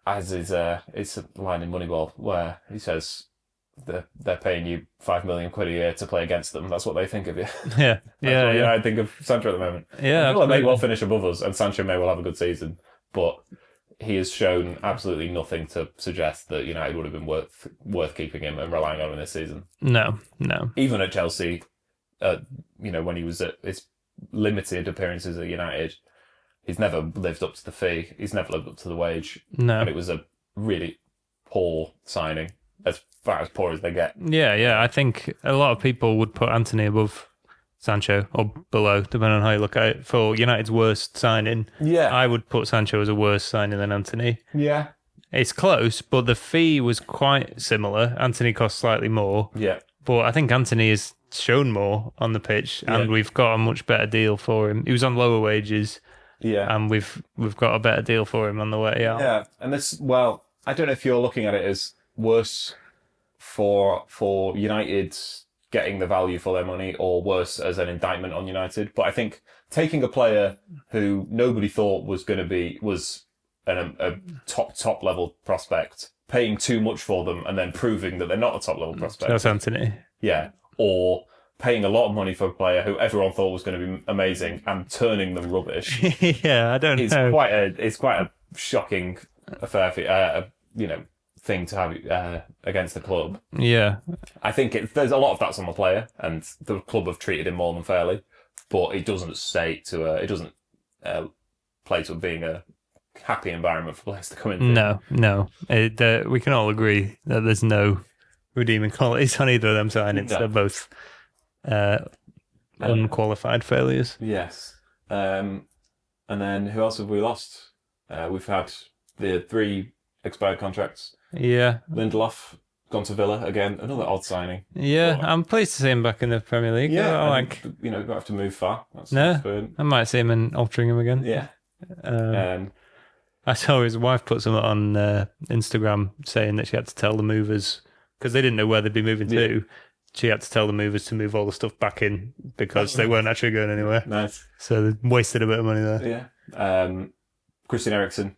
As is, it's a line in Moneyball where he says they're paying you £5 million a year to play against them. That's what they think of you. I think of Sancho at the moment. I feel like may well finish above us, and Sancho may well have a good season, but he has shown absolutely nothing to suggest that United would have been worth keeping him and relying on him this season. No. Even at Chelsea, when he was at his limited appearances at United, he's never lived up to the fee. He's never lived up to the wage. No, and it was a really poor signing. As far as poor as they get. Yeah. I think a lot of people would put Anthony above Sancho or below, depending on how you look at it. For United's worst signing, I would put Sancho as a worse signing than Anthony. Yeah. It's close, but the fee was quite similar. Anthony cost slightly more. Yeah. But I think Anthony has shown more on the pitch, and we've got a much better deal for him. He was on lower wages. Yeah. And we've got a better deal for him on the way out. Yeah. And I don't know if you're looking at it as worse for United getting the value for their money, or worse as an indictment on United. But I think taking a player who nobody thought was a top level prospect, paying too much for them, and then proving that they're not a top level prospect. That's Anthony. Yeah. Or paying a lot of money for a player who everyone thought was going to be amazing and turning them rubbish. I don't know. It's quite a shocking affair, thing to have against the club. Yeah. I think there's a lot of that's on the player, and the club have treated him more than fairly, but it doesn't play to being a happy environment for players to come into. No. We can all agree that there's no redeeming qualities on either of them signings. No. They're both unqualified failures. Yes. And then who else have we lost? We've had the 3 expired contracts. Yeah. Lindelof gone to Villa again, another odd signing. Yeah, I'm pleased to see him back in the Premier League. Yeah, you don't have to move far. I might see him in Altrincham again. Yeah. I saw his wife put something on Instagram saying that she had to tell the movers, because they didn't know where they'd be moving to. She had to tell the movers to move all the stuff back in because they weren't actually going anywhere. Nice. So they wasted a bit of money there. Yeah. Christian Eriksen,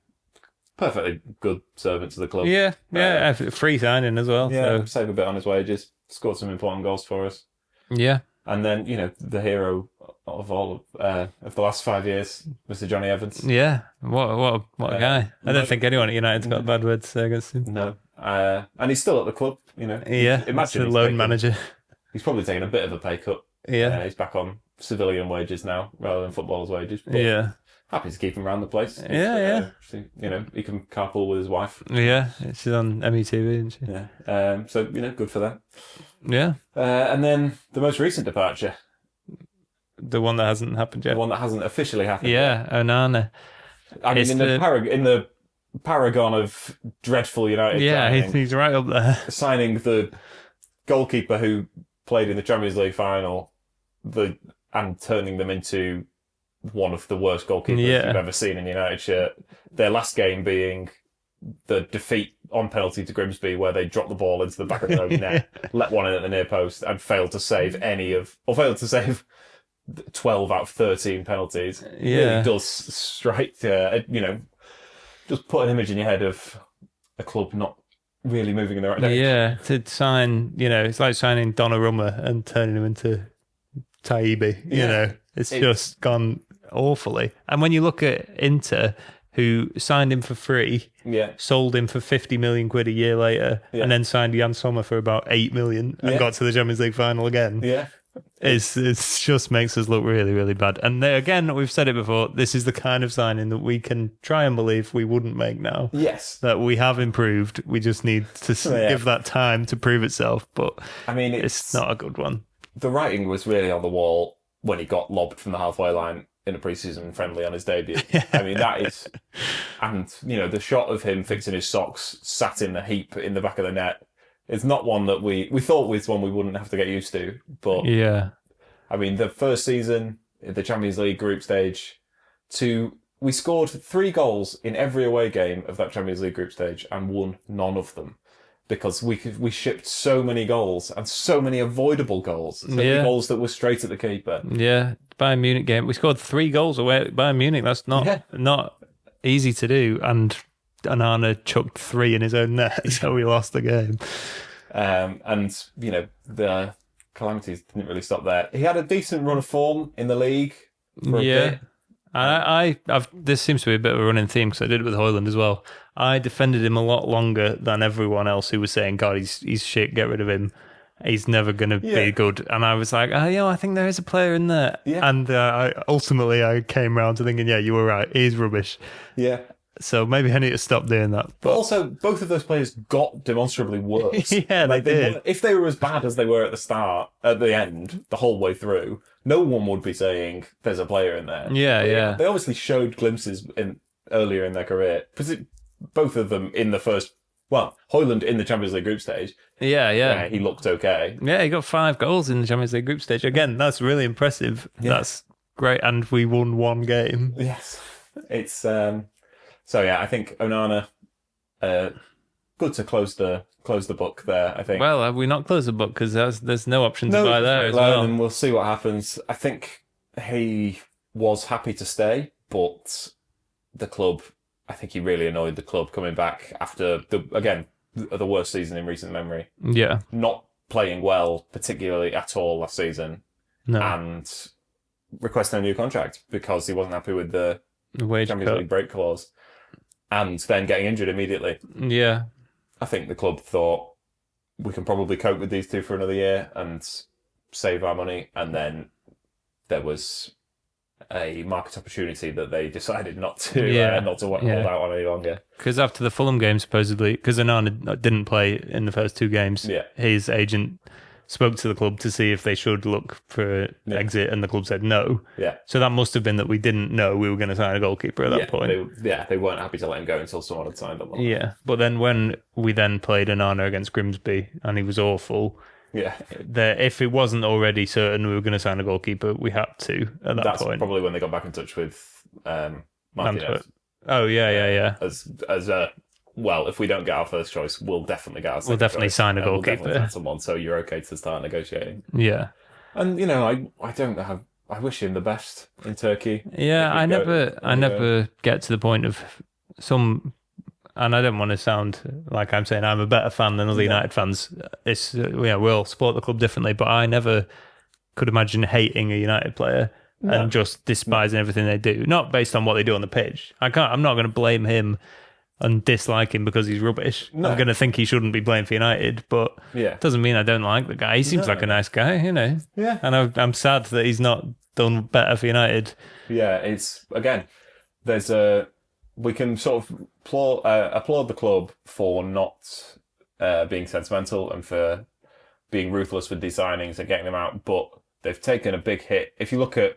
perfectly good servant to the club. Yeah. Free signing as well. Yeah, so. save a bit on his wages. Scored some important goals for us. Yeah. And then, the hero of all of the last 5 years, Mr. Johnny Evans. Yeah, what a guy. I don't think anyone at United's got bad words to say against him. No. And he's still at the club, Yeah, imagine the loan manager. He's probably taken a bit of a pay cut. Yeah. He's back on civilian wages now, rather than footballers' wages. But yeah. Happy to keep him around the place. Yeah. He can carpool with his wife. Yeah, she's on METV, isn't she? Yeah. So, good for them. Yeah. And then the most recent departure. The one that hasn't happened yet. The one that hasn't officially happened yet. Onana. I mean, in the paragon of dreadful United signing, he's right up there. Signing the goalkeeper who played in the Champions League final and turning them into one of the worst goalkeepers you've ever seen in United shirt. Their last game being the defeat on penalty to Grimsby, where they dropped the ball into the back of their own net, let one in at the near post, and failed to save 12 out of 13 penalties. Yeah. It really does strike, just put an image in your head of a club not really moving in the right direction. Yeah, to sign, it's like signing Donnarumma and turning him into Taibbi, It's just gone awfully. And when you look at Inter, who signed him for free, sold him for 50 million quid a year later, and then signed Jan Sommer for about 8 million and got to the Champions League final again. Yeah. It's just makes us look really, really bad. And again, we've said it before, this is the kind of signing that we can try and believe we wouldn't make now. Yes. That we have improved. We just need to give that time to prove itself. But I mean, it's not a good one. The writing was really on the wall when he got lobbed from the halfway line in a pre-season friendly on his debut. I mean, that is... And, the shot of him fixing his socks sat in a heap in the back of the net, it's not one that we thought was one we wouldn't have to get used to. But, I mean, the first season, the Champions League group stage, we scored 3 goals in every away game of that Champions League group stage and won none of them. Because we shipped so many goals and so many avoidable goals. So many goals that were straight at the keeper. Yeah, Bayern Munich game. We scored 3 goals away at Bayern Munich. That's not easy to do. And Onana chucked 3 in his own net, so we lost the game. And, the calamities didn't really stop there. He had a decent run of form in the league for a bit. I've this seems to be a bit of a running theme because I did it with Højlund as well. I defended him a lot longer than everyone else who was saying, God, he's shit, get rid of him. He's never going to be good. And I was like, I think there is a player in there. Yeah. And ultimately I came round to thinking, you were right, he's rubbish. Yeah. So maybe I need to stop doing that. But also, both of those players got demonstrably worse. They did. If they were as bad as they were at the end, the whole way through, no one would be saying there's a player in there. Yeah. They obviously showed glimpses earlier in their career. Both of them in the first... Well, Højlund in the Champions League group stage. Yeah. He looked okay. Yeah, he got 5 goals in the Champions League group stage. Again, that's really impressive. Yeah. That's great. And we won 1 game. Yes. It's... I think Onana, good to close the book there, I think. Well, have we not closed the book? Because there's no option to buy there as well. And we'll see what happens. I think he was happy to stay, but the club, I think he really annoyed the club coming back after, the worst season in recent memory. Yeah. Not playing well, particularly at all last season. No. And requesting a new contract because he wasn't happy with the wage Champions League break clause. And then getting injured immediately. Yeah. I think the club thought we can probably cope with these 2 for another year and save our money. And then there was a market opportunity that they decided not to hold out on any longer. Because after the Fulham game, supposedly, because Onana didn't play in the first 2 games, his agent spoke to the club to see if they should look for an exit, and the club said no. Yeah. So that must have been that we didn't know we were going to sign a goalkeeper at that point. They weren't happy to let him go until someone had signed up. Yeah, but then when we then played Onana against Grimsby, and he was awful. Yeah. If it wasn't already certain we were going to sign a goalkeeper, we had to at that point. That's probably when they got back in touch with Martinez. Oh yeah. As a well, if we don't get our first choice, we'll definitely get our second We'll definitely choice, sign a and we'll definitely goalkeeper. sign someone. So you're okay to start negotiating. Yeah. And I don't have. I wish him the best in Turkey. Yeah, I never get to the point of some, and I don't want to sound like I'm saying I'm a better fan than other United fans. It's we all support the club differently, but I never could imagine hating a United player and just despising everything they do. Not based on what they do on the pitch. I'm not going to blame him and dislike him because he's rubbish. No. I'm going to think he shouldn't be playing for United, but it doesn't mean I don't like the guy. He seems like a nice guy, Yeah. And I'm sad that he's not done better for United. Yeah, it's, again, we can sort of applaud the club for not being sentimental and for being ruthless with these signings and getting them out, but they've taken a big hit. If you look at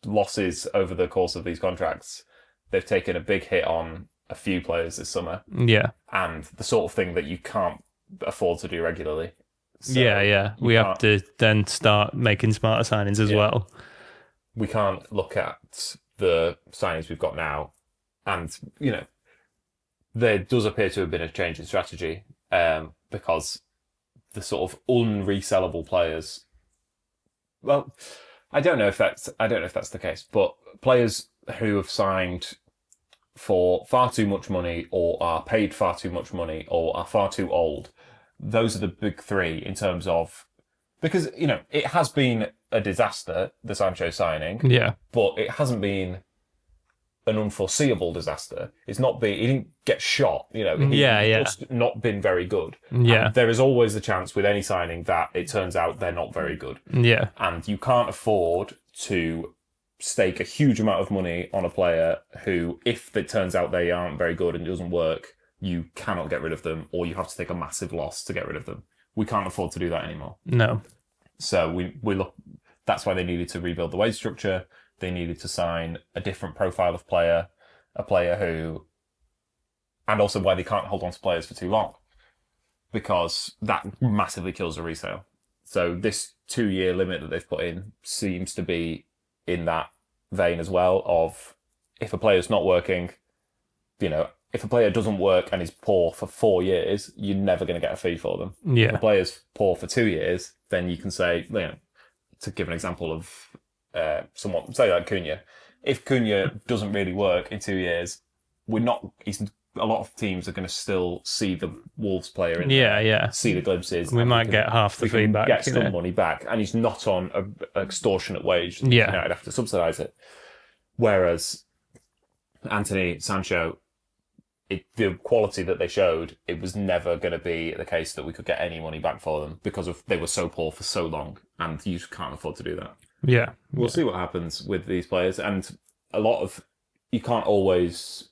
losses over the course of these contracts, they've taken a big hit on a few players this summer. Yeah. And the sort of thing that you can't afford to do regularly. So we have to then start making smarter signings as well. We can't look at the signings we've got now and, there does appear to have been a change in strategy because the sort of unresellable players, well, I don't know if that's the case, but players who have signed for far too much money or are paid far too much money or are far too old, those are the big three in terms of, because, it has been a disaster, the Sancho signing, but it hasn't been an unforeseeable disaster. He didn't get shot, he's just not been very good. Yeah. And there is always the chance with any signing that it turns out they're not very good. Yeah. And you can't afford to stake a huge amount of money on a player who, if it turns out they aren't very good and it doesn't work, you cannot get rid of them, or you have to take a massive loss to get rid of them. We can't afford to do that anymore. No. So we look. That's why they needed to rebuild the wage structure. They needed to sign a different profile of player, a player who, and also why they can't hold on to players for too long, because that massively kills a resale. So this 2-year limit that they've put in seems to be in that vein as well of, if a player's not working, if a player doesn't work and is poor for 4 years, you're never going to get a fee for them. Yeah. If a player's poor for 2 years, then you can say, to give an example of someone, say like Cunha. If Cunha doesn't really work in 2 years, a lot of teams are going to still see the Wolves player in there, see the glimpses. We might get half the fee back. Get some money back, and he's not on an extortionate wage. I'd have to subsidise it. Whereas Anthony, Sancho, the quality that they showed, it was never going to be the case that we could get any money back for them because they were so poor for so long, and you can't afford to do that. Yeah. We'll see what happens with these players, and you can't always.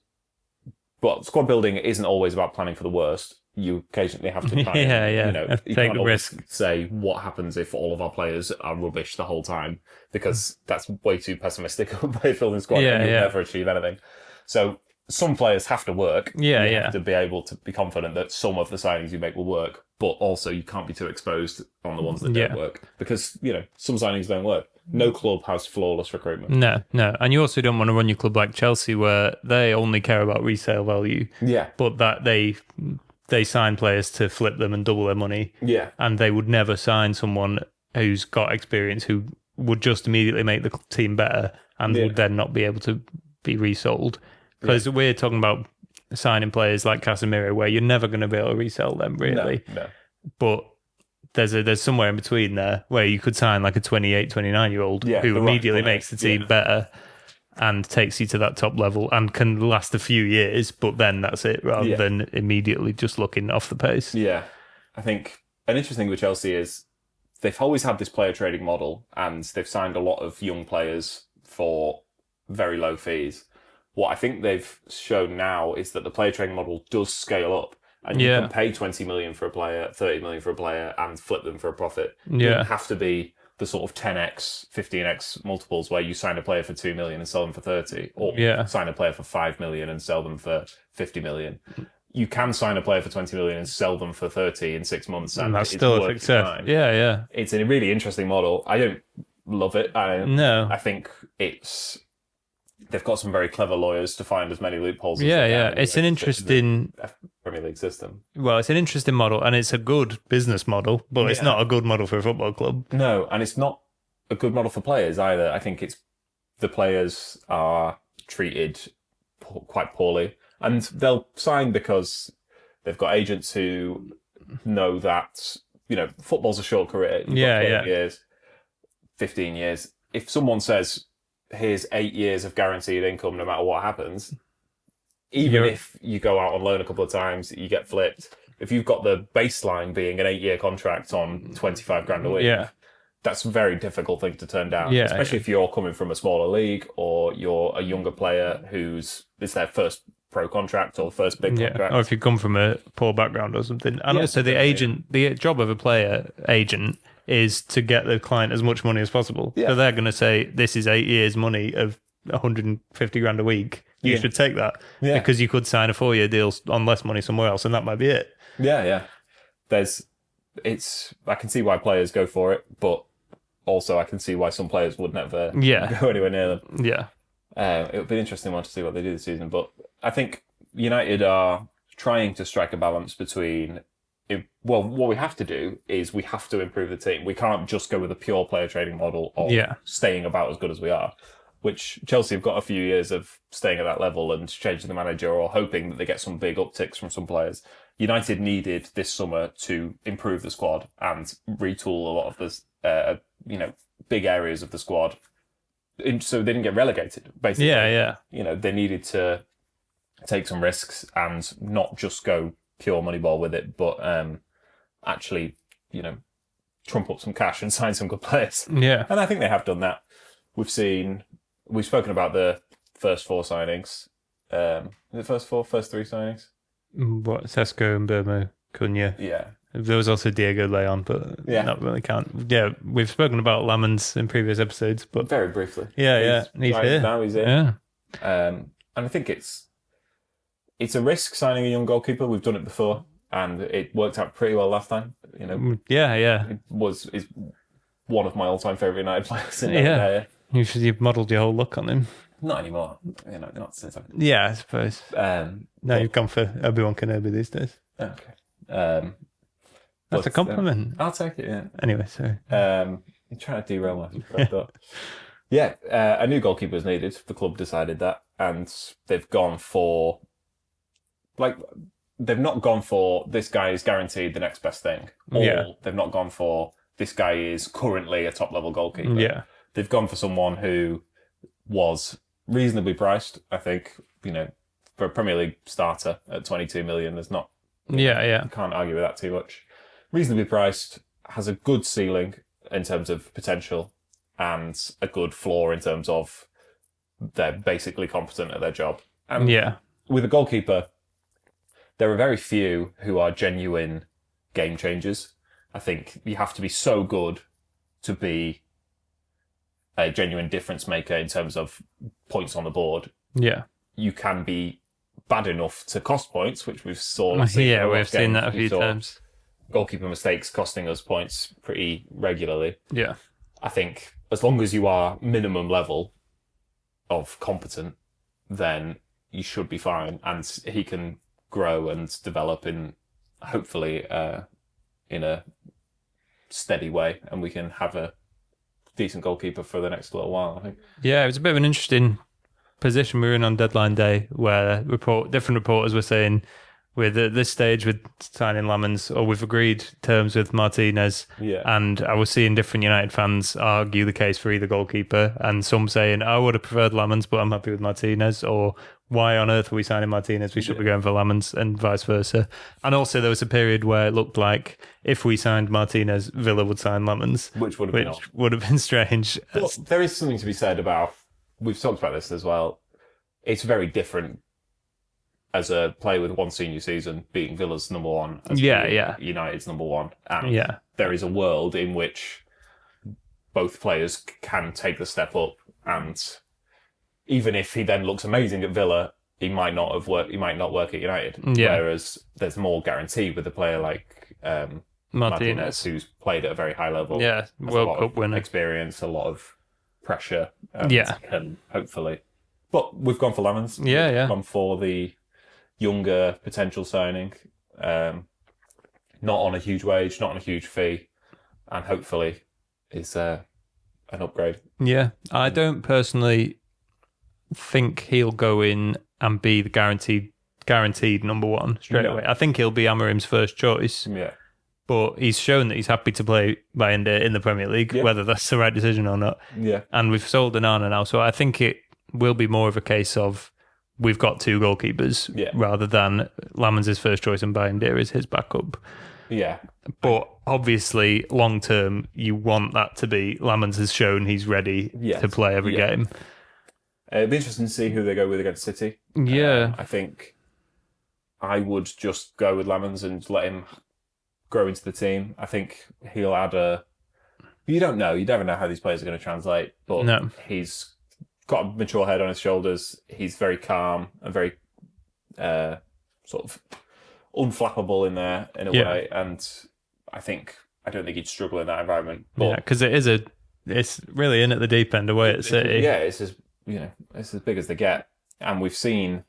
But squad building isn't always about planning for the worst. You occasionally have to try you take a risk. Say what happens if all of our players are rubbish the whole time, because that's way too pessimistic of a player building squad, and you'll never achieve anything. So some players have to work. You have to be able to be confident that some of the signings you make will work, but also you can't be too exposed on the ones that don't work, because some signings don't work. No club has flawless recruitment. No. And you also don't want to run your club like Chelsea, where they only care about resale value. Yeah. But that they sign players to flip them and double their money. Yeah. And they would never sign someone who's got experience who would just immediately make the team better and would then not be able to be resold. Because we're talking about signing players like Casemiro, where you're never going to be able to resell them, really. No. But there's somewhere in between there where you could sign like a 28, 29-year-old who immediately makes the team better and takes you to that top level and can last a few years, but then that's it, rather than immediately just looking off the pace. Yeah. I think an interesting thing with Chelsea is they've always had this player trading model, and they've signed a lot of young players for very low fees. What I think they've shown now is that the player trading model does scale up. And you can pay 20 million for a player, 30 million for a player, and flip them for a profit. You don't have to be the sort of 10x, 15x multiples where you sign a player for 2 million and sell them for 30, or sign a player for 5 million and sell them for 50 million. You can sign a player for 20 million and sell them for 30 in 6 months, and that's still a success. Yeah. It's a really interesting model. I don't love it. I think it's they've got some very clever lawyers to find as many loopholes as they can. It's an interesting Premier League system. Well, it's an interesting model, and it's a good business model, but it's not a good model for a football club. No, and it's not a good model for players either. I think the players are treated quite poorly, and they'll sign because they've got agents who know that football's a short career. You've got 20 years, 15 years. If someone says, here's 8 years of guaranteed income no matter what happens, even if you go out on loan a couple of times, you get flipped. If you've got the baseline being an 8-year contract on 25 grand a week, that's a very difficult thing to turn down, especially if you're coming from a smaller league or you're a younger player it's their first pro contract or first big contract. Or if you come from a poor background or something. And also the job of a player agent is to get the client as much money as possible. So they're going to say, this is 8 years money of 150 grand a week. You should take that because you could sign a 4-year deal on less money somewhere else and that might be it. I can see why players go for it, but also I can see why some players would never go anywhere near them. It would be an interesting one to see what they do this season, but I think United are trying to strike a balance between what we have to do is we have to improve the team. We can't just go with a pure player trading model of staying about as good as we are, which Chelsea have got a few years of staying at that level and changing the manager or hoping that they get some big upticks from some players. United needed this summer to improve the squad and retool a lot of this, big areas of the squad, so they didn't get relegated. Basically, they needed to take some risks and not just go pure Moneyball with it, but actually, trump up some cash and sign some good players. And I think they have done that. We've spoken about the first 4 signings. First 3 signings? What, Sesko and Burmo, Cunha. There was also Diego Leon, but not really count. We've spoken about Lamans in previous episodes, but very briefly. He's here. Now he's in. And I think it's a risk signing a young goalkeeper. We've done it before, and it worked out pretty well last time. It is one of my all-time favourite United players. You've modelled your whole look on him. Not anymore. Not since I... I suppose. You've gone for Obi-Wan Kenobi these days. Okay. That's a compliment. I'll take it, Anyway, sorry. You're trying to derail my thought. A new goalkeeper is needed. The club decided that, and they've gone for... they've not gone for this guy is guaranteed the next best thing. Or they've not gone for this guy is currently a top-level goalkeeper. They've gone for someone who was reasonably priced, I think, for a Premier League starter at 22 million. There's not... You can't argue with that too much. Reasonably priced, has a good ceiling in terms of potential and a good floor in terms of they're basically competent at their job. And with a goalkeeper, there are very few who are genuine game changers. I think you have to be so good to be a genuine difference maker in terms of points on the board. You can be bad enough to cost points, which we've seen that a few times. Goalkeeper mistakes costing us points pretty regularly. I think as long as you are minimum level of competent, then you should be fine, and he can grow and develop hopefully in a steady way, and we can have a decent goalkeeper for the next little while, I think. It was a bit of an interesting position we were in on deadline day, where different reporters were saying we're at this stage with signing Lamans, or we've agreed terms with Martinez. And I was seeing different United fans argue the case for either goalkeeper, and some saying I would have preferred Lamans, but I'm happy with Martinez, or why on earth are we signing Martinez? We should be going for Lamans, and vice versa. And also there was a period where it looked like if we signed Martinez, Villa would sign Lamans, which would have been strange. Well, there is something to be said about, we've talked about this as well, it's very different as a player with one senior season being Villa's number one as United's number one. And there is a world in which both players can take the step up, and even if he then looks amazing at Villa, he might not work at United. Whereas there's more guarantee with a player like Martinez, who's played at a very high level. World Cup winner, experience, a lot of pressure, and can hopefully But we've gone for Lamans. Yeah. We've gone for the younger potential signing. Not on a huge wage, not on a huge fee, and hopefully is an upgrade. Yeah, I don't personally think he'll go in and be the guaranteed number one straight away. I think he'll be Amarim's first choice. Yeah. But he's shown that he's happy to play Bayern in the Premier League, whether that's the right decision or not. Yeah. And we've sold Onana now, so I think it will be more of a case of we've got two goalkeepers rather than Lamans' his first choice and Bayern is his backup. Yeah. But obviously, long term, you want that to be Lamans has shown he's ready to play every game. It'd be interesting to see who they go with against City. Yeah. I think I would just go with Lamans and let him grow into the team. I think he'll add a... You don't know. You never know how these players are going to translate. But he's got a mature head on his shoulders. He's very calm and very sort of unflappable in there in a way. And I don't think he'd struggle in that environment. But because it's really in at the deep end away at City. Yeah, it's as big as they get. And we've seen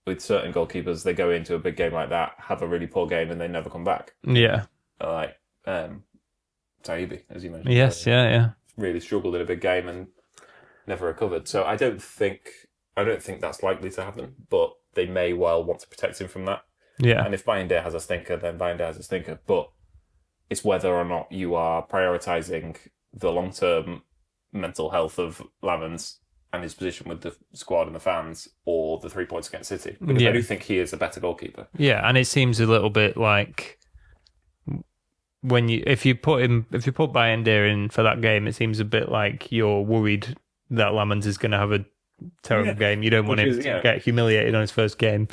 with certain goalkeepers, they go into a big game like that, have a really poor game, and they never come back. Yeah. Like Taibbi, as you mentioned. Yes, yeah. Really struggled in a big game and never recovered. So I don't think that's likely to happen, but they may well want to protect him from that. Yeah. And if Bayern has a stinker, then Bayern has a stinker. But it's whether or not you are prioritising the long-term mental health of Lamans and his position with the squad and the fans, or the 3 points against City. Because I do think he is a better goalkeeper. Yeah, and it seems a little bit like if you put Bayern in for that game, it seems a bit like you're worried that Lamans is going to have a terrible game. You don't want him to get humiliated on his first game,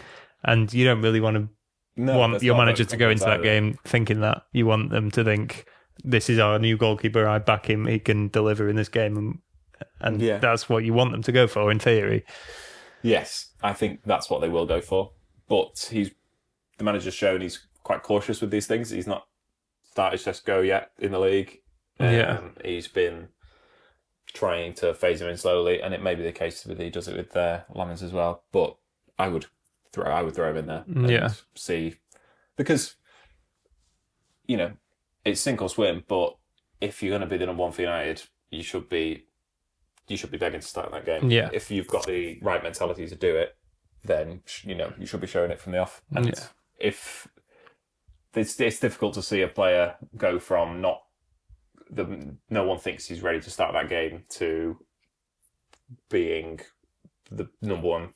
and you don't really want your manager to go into that game thinking that. You want them to think, this is our new goalkeeper, I back him, he can deliver in this game, and that's what you want them to go for in theory. Yes, I think that's what they will go for. But the manager's shown he's quite cautious with these things. He's not started to go yet in the league. He's been trying to phase him in slowly, and it may be the case that he does it with Lamans as well. But I would throw him in there and see, because it's sink or swim. But if you're going to be the number one for United, you should be begging to start that game. Yeah. If you've got the right mentality to do it, then you should be showing it from the off. And if it's difficult to see a player go from no one thinks he's ready to start that game to being the number one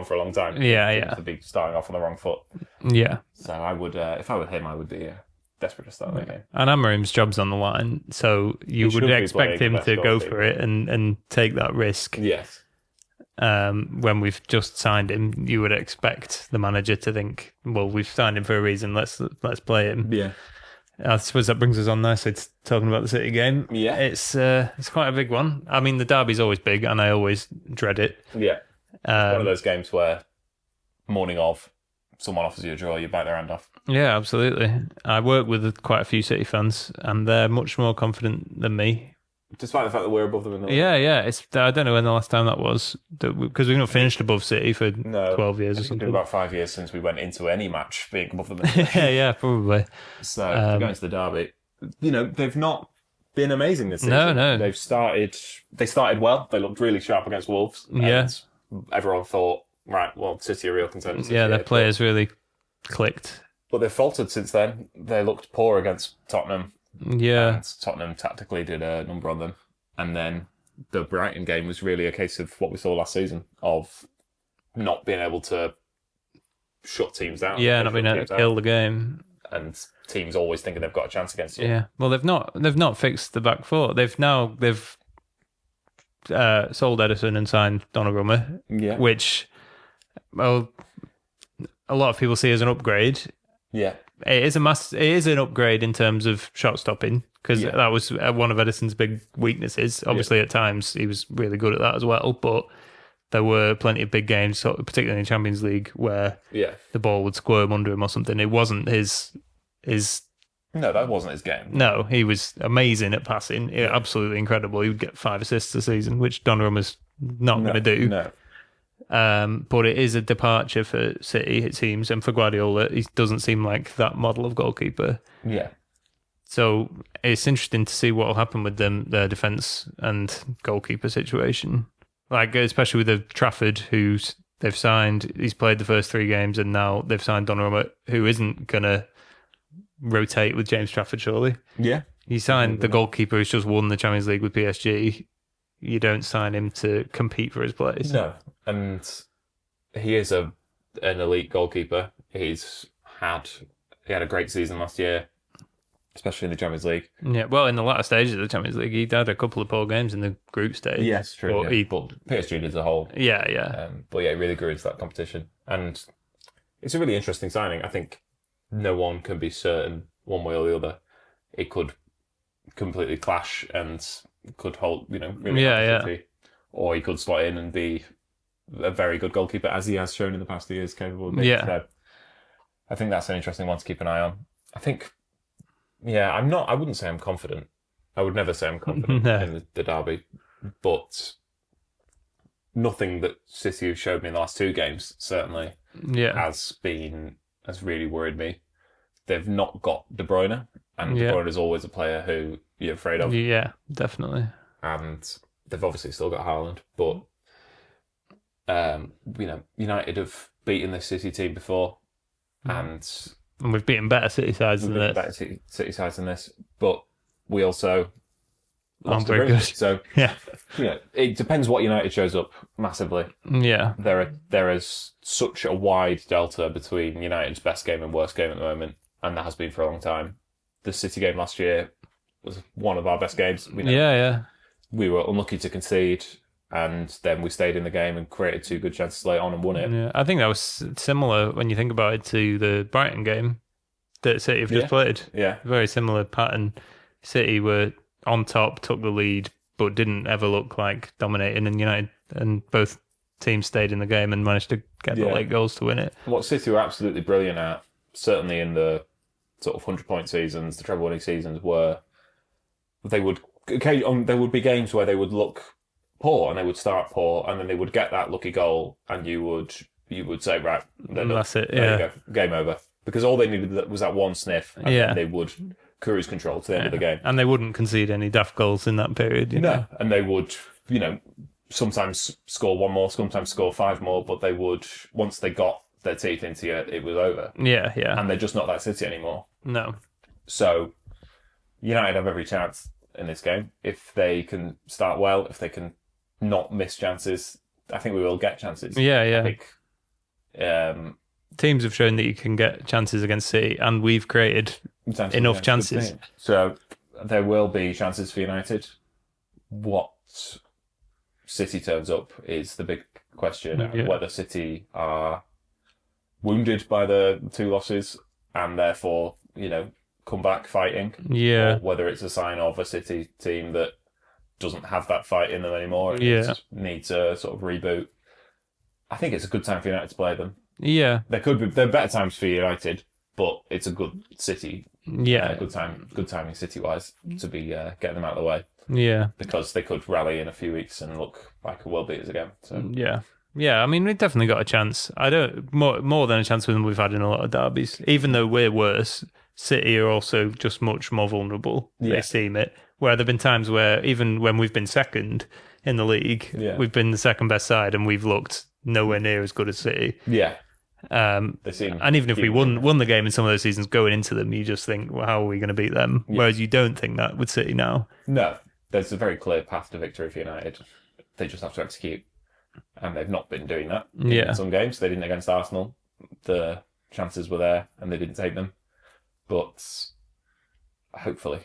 for a long time. To be starting off on the wrong foot. Yeah. So I would, if I were him, I would be desperate to start that game. And Amarim's job's on the line, so you would expect him to go for it and take that risk. Yes. When we've just signed him, you would expect the manager to think, well, we've signed him for a reason, let's play him. Yeah. I suppose that brings us on nicely to talking about the City game. Yeah. It's quite a big one. I mean, the derby's always big, and I always dread it. Yeah. One of those games where morning of, someone offers you a draw, you bite their hand off. Yeah, absolutely. I work with quite a few City fans, and they're much more confident than me. Despite the fact that we're above them in the league. Yeah. I don't know when the last time that was, because we've not finished above City for 12 years or something. It's been about 5 years since we went into any match being above them. Yeah, probably. So, going to the derby, they've not been amazing this season. No. They started well. They looked really sharp against Wolves. Yeah. Everyone thought, right, well, City are real contenders. Yeah, their players really clicked. But they've faltered since then. They looked poor against Tottenham. Yeah. And Tottenham tactically did a number on them. And then the Brighton game was really a case of what we saw last season, of not being able to shut teams down. Yeah, not being able to kill the game. And teams always thinking they've got a chance against you. Yeah. Well, they've not fixed the back four. They've sold Ederson and signed Donnarumma. Yeah. Which, well, a lot of people see as an upgrade. Yeah. It is an upgrade in terms of shot stopping, because that was one of Ederson's big weaknesses. Obviously, at times he was really good at that as well, but there were plenty of big games, particularly in the Champions League, where the ball would squirm under him or something. It wasn't his. No, that wasn't his game. No, he was amazing at passing. Absolutely incredible. He would get 5 assists a season, which Donnarumma's not going to do. No. But it is a departure for City, it seems, and for Guardiola, he doesn't seem like that model of goalkeeper. Yeah. So it's interesting to see what will happen with their defence and goalkeeper situation. Like, especially with the Trafford, who's they've signed, he's played the first 3 games, and now they've signed Donnarumma, who isn't going to rotate with James Trafford, surely. Yeah. You signed the goalkeeper who's just won the Champions League with PSG. You don't sign him to compete for his place. No. And he is an elite goalkeeper. He had a great season last year, especially in the Champions League. Yeah, well, in the latter stages of the Champions League, he had a couple of poor games in the group stage. Yes, true. But PSG as a whole. Yeah. But yeah, he really grew into that competition. And it's a really interesting signing. I think no one can be certain one way or the other. It could completely clash and could hold, really City. Or he could slot in and be a very good goalkeeper, as he has shown in the past 2 years, capable of being. Yeah. So I think that's an interesting one to keep an eye on. I think, I wouldn't say I'm confident. I would never say I'm confident in the derby, but nothing that City have showed me in the last 2 games certainly has really worried me. They've not got De Bruyne, and De Bruyne is always a player who you're afraid of. Yeah, definitely. And they've obviously still got Haaland, but United have beaten this City team before, and we've beaten better City sides than this. Better City sides than this, but we also aren't very good. So it depends what United shows up massively. Yeah, there is such a wide delta between United's best game and worst game at the moment, and that has been for a long time. The City game last year was one of our best games. We were unlucky to concede, and then we stayed in the game and created 2 good chances late on and won it. Yeah, I think that was similar when you think about it to the Brighton game that City have just played. Yeah, very similar pattern. City were on top, took the lead, but didn't ever look like dominating, and United and both teams stayed in the game and managed to get the late goals to win it. What City were absolutely brilliant at, certainly in the sort of 100-point seasons, the treble-winning seasons, were there would be games where they would look poor and they would start poor, and then they would get that lucky goal, and you would say, right, that's it. There you go, game over, because all they needed was that one sniff, and then they would cruise control to the end of the game, and they wouldn't concede any daft goals in that period. You know? And they would, sometimes score 1 more, sometimes score 5 more, but they would, once they got their teeth into it, it was over. Yeah. And they're just not that City anymore. No. So United have every chance in this game if they can start well, if they can not miss chances. I think we will get chances. Yeah. I think teams have shown that you can get chances against City, and we've created enough chances. So there will be chances for United. What City turns up is the big question. Whether City are wounded by the 2 losses and therefore, come back fighting. Yeah. Or whether it's a sign of a City team that doesn't have that fight in them anymore and needs a sort of reboot. I think it's a good time for United to play them. Yeah. There are better times for United, but it's a good City. Yeah. Good timing City-wise to be getting them out of the way. Yeah. Because they could rally in a few weeks and look like world beaters again. So. Yeah, I mean, we've definitely got a chance. More than a chance than we've had in a lot of derbies. Even though we're worse, City are also just much more vulnerable. Yeah. They seem it. Where there have been times where, even when we've been second in the league, we've been the second best side and we've looked nowhere near as good as City. Yeah. And even if we won the game in some of those seasons going into them, you just think, well, how are we going to beat them? Yeah. Whereas you don't think that with City now. No, there's a very clear path to victory for United. They just have to execute. And they've not been doing that in some games. They didn't against Arsenal. The chances were there and they didn't take them. But hopefully,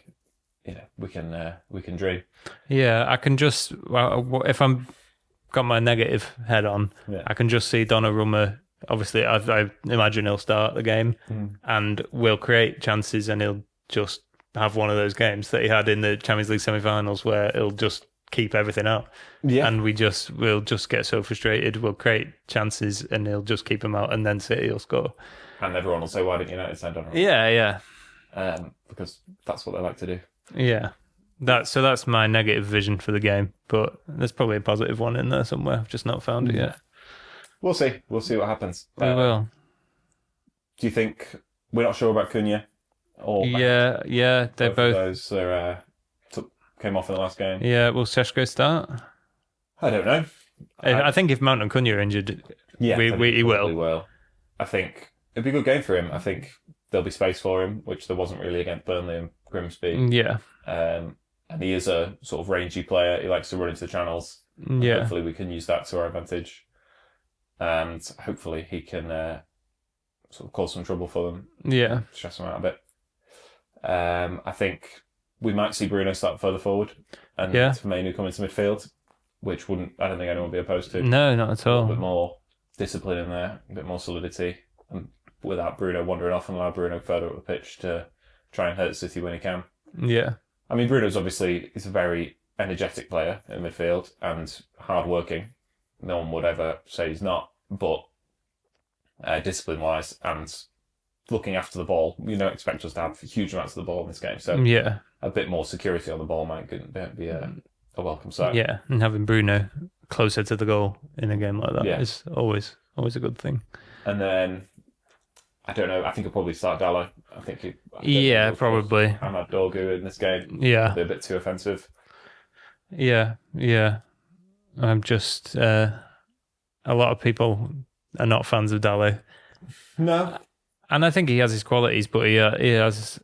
we can dream. Yeah, I can just, if I'm got my negative head on, I can just see Donnarumma. Obviously, I imagine he'll start the game and we'll create chances, and he'll just have one of those games that he had in the Champions League semi-finals where he'll just keep everything out. Yeah. And we'll just get so frustrated. We'll create chances and he'll just keep them out, and then City will score. And everyone will say, why didn't United send Donnarumma? Yeah. Because that's what they like to do. Yeah. That's my negative vision for the game, but there's probably a positive one in there somewhere. I've just not found it yet. We'll see. We'll see what happens. We will. Do you think we're not sure about Cunha? Or yeah, they both. Those came off in the last game. Yeah, will Šeško start? I don't know. I think if Mount and Cunha are injured, he will. I think it'd be a good game for him. I think there'll be space for him, which there wasn't really against Burnley and Grimsby. Yeah. And he is a sort of rangy player. He likes to run into the channels. Yeah. Hopefully we can use that to our advantage. And hopefully he can sort of cause some trouble for them. Yeah. Stress them out a bit. I think we might see Bruno start further forward and Mainu come into midfield, which I don't think anyone would be opposed to. No, not at all. A little bit more discipline in there, a bit more solidity, and without Bruno wandering off, and allow Bruno further up the pitch to try and hurt City when he can. Yeah. I mean, Bruno's obviously a very energetic player in midfield and hard-working. No one would ever say he's not, but discipline-wise and looking after the ball, you don't expect us to have huge amounts of the ball in this game. So a bit more security on the ball might be a welcome sight. Yeah, and having Bruno closer to the goal in a game like that is always a good thing. And then, I don't know, I think he'll probably start Dallo. Probably. Ahmad Dorgu in this game. Yeah. They're a bit too offensive. Yeah. I'm just... a lot of people are not fans of Dallo. No. And I think he has his qualities, but he has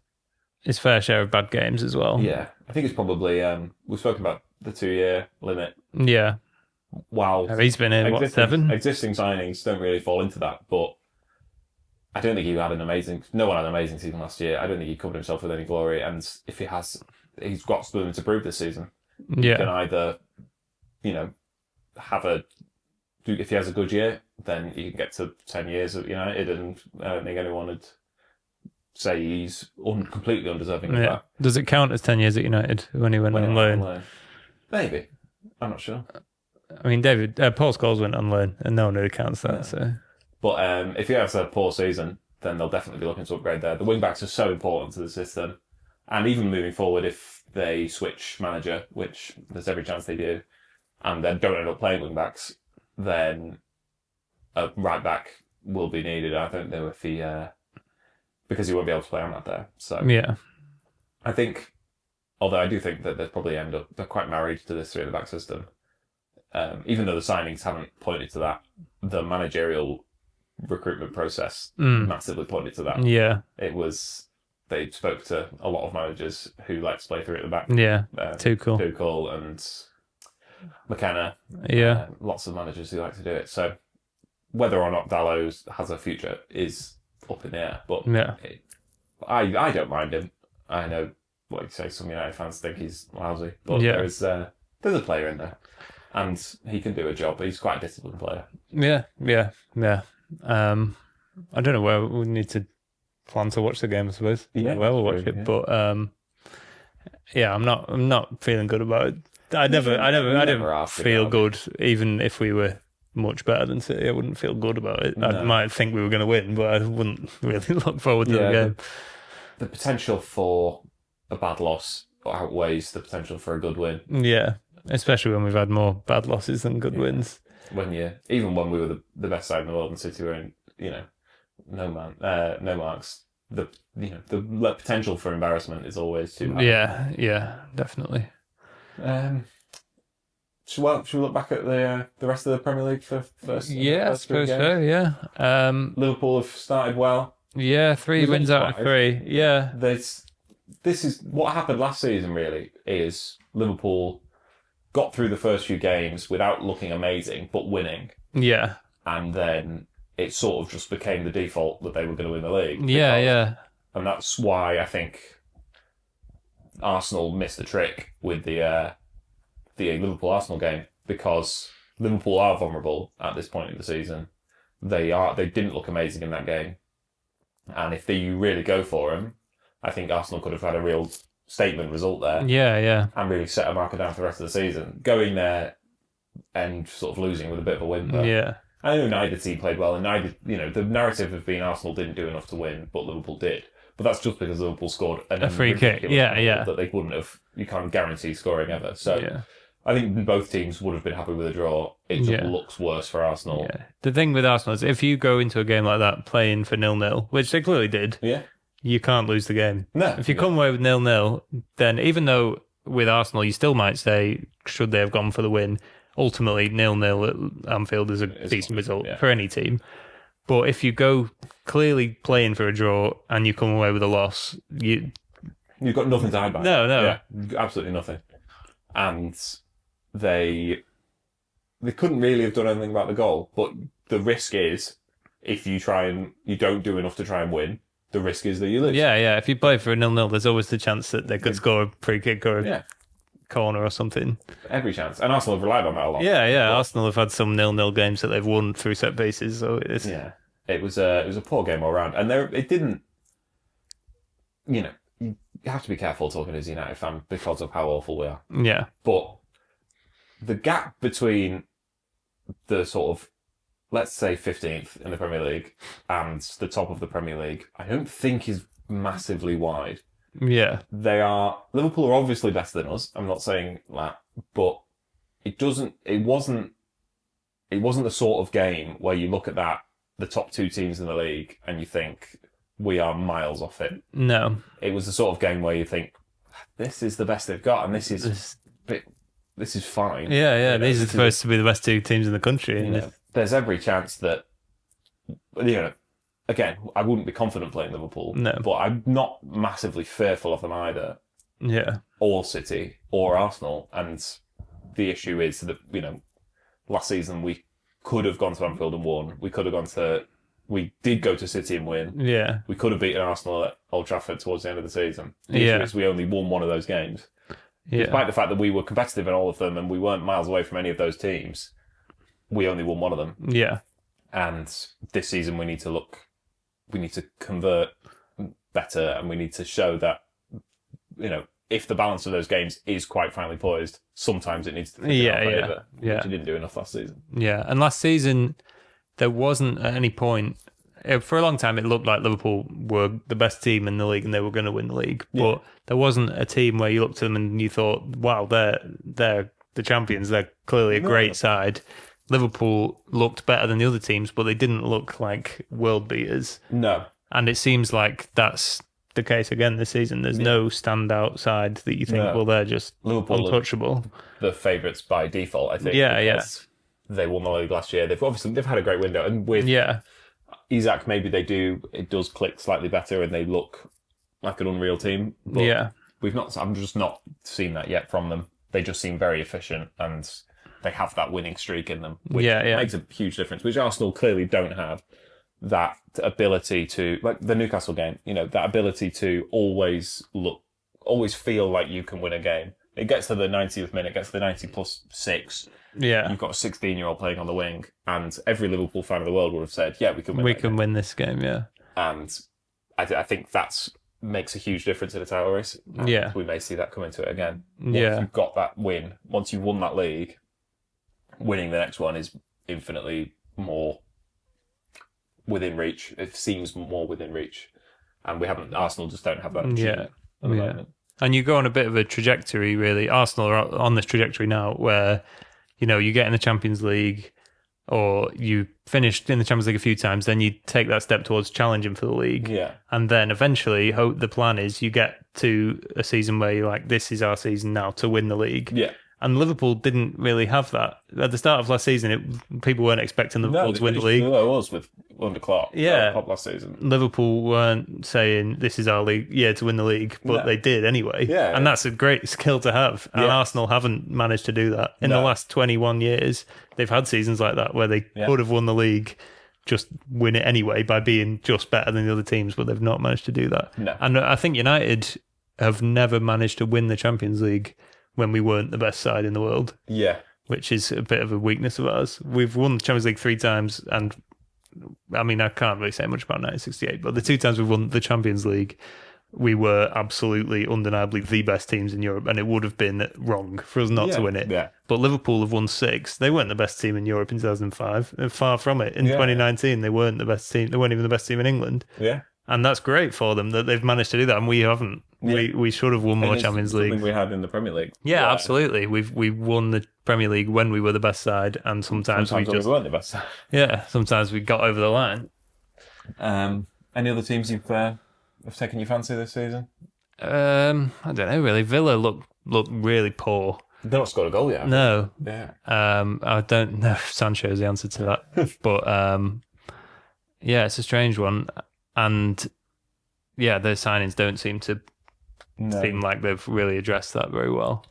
his fair share of bad games as well. Yeah. I think it's probably... we've spoken about the 2-year limit. Yeah. Wow. He's been in, 7? Existing signings don't really fall into that, but I don't think no one had an amazing season last year. I don't think he covered himself with any glory, and if he has, he's got something to prove this season. Yeah. He can either, if he has a good year, then he can get to 10 years at United, and I don't think anyone would say he's completely undeserving of that. Does it count as 10 years at United when he went on loan? Maybe. I'm not sure. I mean, Paul Scholes went on loan, and no one really counts that. Yeah. So, but if he has a poor season, then they'll definitely be looking to upgrade there. The wing backs are so important to the system, and even moving forward, if they switch manager, which there's every chance they do, and then don't end up playing wing backs, then a right back will be needed. I don't know if he because he won't be able to play on that there. So I think, although I do think that they're quite married to this 3 at the back system. Even though the signings haven't pointed to that, the managerial recruitment process massively pointed to that. Yeah. They spoke to a lot of managers who like to play 3 at the back. Yeah. Tuchel and McKenna. Yeah. Lots of managers who like to do it. So whether or not Dallo has a future is up in the air. But I don't mind him. I know, like you say, some United fans think he's lousy. But there's a player in there. And he can do a job. He's quite a disciplined player. Yeah. I don't know where we need to plan to watch the game, I suppose. Yeah, we'll watch it. But I'm not feeling good about it. I never feel good, even if we were much better than City. I wouldn't feel good about it. No. I might think we were going to win, but I wouldn't really look forward to the game. The potential for a bad loss outweighs the potential for a good win. Yeah. Especially when we've had more bad losses than good wins. Even when we were the best side in the world and City were in, no marks. The potential for embarrassment is always too high. Yeah, definitely. Should we look back at the rest of the Premier League for first? Yeah, I suppose so. Yeah. Liverpool have started well. Yeah, 3 wins out of 3. Yeah. This is what happened last season. Really, is Liverpool got through the first few games without looking amazing, but winning. Yeah. And then it sort of just became the default that they were going to win the league. Yeah. And that's why I think Arsenal missed the trick with the Liverpool-Arsenal game, because Liverpool are vulnerable at this point in the season. They didn't look amazing in that game. And if you really go for them, I think Arsenal could have had a real statement result there. Yeah. And really set a marker down for the rest of the season. Going there and sort of losing with a bit of a whimper. Yeah. I know neither team played well, and the narrative has been Arsenal didn't do enough to win, but Liverpool did. But that's just because Liverpool scored a free kick. Yeah. That they wouldn't have. You can't guarantee scoring ever. So I think both teams would have been happy with a draw. It just looks worse for Arsenal. Yeah. The thing with Arsenal is if you go into a game like that playing for 0-0, which they clearly did, you can't lose the game. No. If you come away with 0-0, then even though with Arsenal you still might say, should they have gone for the win? Ultimately, 0-0 at Anfield is a decent result for any team. But if you go clearly playing for a draw and you come away with a loss, you've got nothing to hide behind. No. Yeah, absolutely nothing. And they couldn't really have done anything about the goal. But the risk is, if you don't do enough to try and win, the risk is that you lose. Yeah. If you play for a 0-0, there's always the chance that they could score a free kick or a corner or something. Every chance. And Arsenal have relied on that a lot. Yeah. But Arsenal have had some 0-0 games that they've won through set pieces. So it was a poor game all round. And it didn't, you have to be careful talking as a United fan because of how awful we are. Yeah. But the gap between the sort of, let's say, 15th in the Premier League and the top of the Premier League, I don't think is massively wide. Yeah. Liverpool are obviously better than us. I'm not saying that, but it wasn't the sort of game where you look at the top two teams in the league and you think we are miles off it. No. It was the sort of game where you think this is the best they've got and this is fine. Yeah. These are supposed to be the best two teams in the country. And there's every chance that, again, I wouldn't be confident playing Liverpool, but I'm not massively fearful of them either. Yeah. Or City or Arsenal. And the issue is that, last season we could have gone to Anfield and won. We did go to City and win. Yeah. We could have beaten Arsenal at Old Trafford towards the end of the season. The issue is we only won one of those games. Yeah. Despite the fact that we were competitive in all of them and we weren't miles away from any of those teams, we only won one of them. Yeah. And this season we need to convert better and we need to show that, if the balance of those games is quite finely poised, sometimes it needs to think in our favour, which it didn't do enough last season. Yeah, and last season there wasn't at any point, for a long time it looked like Liverpool were the best team in the league and they were going to win the league, but there wasn't a team where you looked at them and you thought, wow, they're the champions, they're clearly a great side. Liverpool looked better than the other teams, but they didn't look like world beaters. No. And it seems like that's the case again this season. There's no standout side that you think, well, they're just Liverpool untouchable. The favourites by default, I think. Yeah. They won the league last year. They've had a great window. And with Isak, maybe it does click slightly better and they look like an unreal team. But I'm just not seen that yet from them. They just seem very efficient and they have that winning streak in them, which makes a huge difference, which Arsenal clearly don't have. That ability to, like the Newcastle game, that ability to always feel like you can win a game. It gets to the 90th minute, gets to the 90 plus 6. Yeah. You've got a 16-year-old playing on the wing, and every Liverpool fan in the world would have said, we can win win this game, yeah. And I think that makes a huge difference in a title race. Yeah. We may see that come into it again. Once you've got that win, once you've won that league, winning the next one is infinitely more within reach. It seems more within reach. And Arsenal just don't have that at the moment. And you go on a bit of a trajectory, really. Arsenal are on this trajectory now where, you get in the Champions League or you finished in the Champions League a few times, then you take that step towards challenging for the league. Yeah. And then eventually, the plan is you get to a season where you're like, this is our season now to win the league. Yeah. And Liverpool didn't really have that. At the start of last season, people weren't expecting Liverpool to win the league. No, it was with under Clark. Yeah. Last season. Liverpool weren't saying, this is our league, to win the league, but they did anyway. Yeah, and that's a great skill to have. And Arsenal haven't managed to do that. In the last 21 years, they've had seasons like that where they could have won the league, just win it anyway by being just better than the other teams, but they've not managed to do that. No. And I think United have never managed to win the Champions League when we weren't the best side in the world. Yeah. Which is a bit of a weakness of ours. We've won the Champions League 3 times, and I mean, I can't really say much about 1968, but the 2 times we've won the Champions League, we were absolutely, undeniably the best teams in Europe, and it would have been wrong for us not to win it. Yeah. But Liverpool have won 6. They weren't the best team in Europe in 2005. They're far from it. In 2019, they weren't the best team. They weren't even the best team in England. Yeah. And that's great for them that they've managed to do that, and we haven't. We should have won more Champions League. Something we had in the Premier League. Yeah, absolutely. We won the Premier League when we were the best side, and sometimes we weren't the best side. Yeah, sometimes we got over the line. Any other teams you've have taken your fancy this season? I don't know really. Villa look really poor. They've not scored a goal yet. No. Yeah. I don't know if Sancho's the answer to that, but yeah, it's a strange one, and yeah, their signings don't seem like they've really addressed that very well.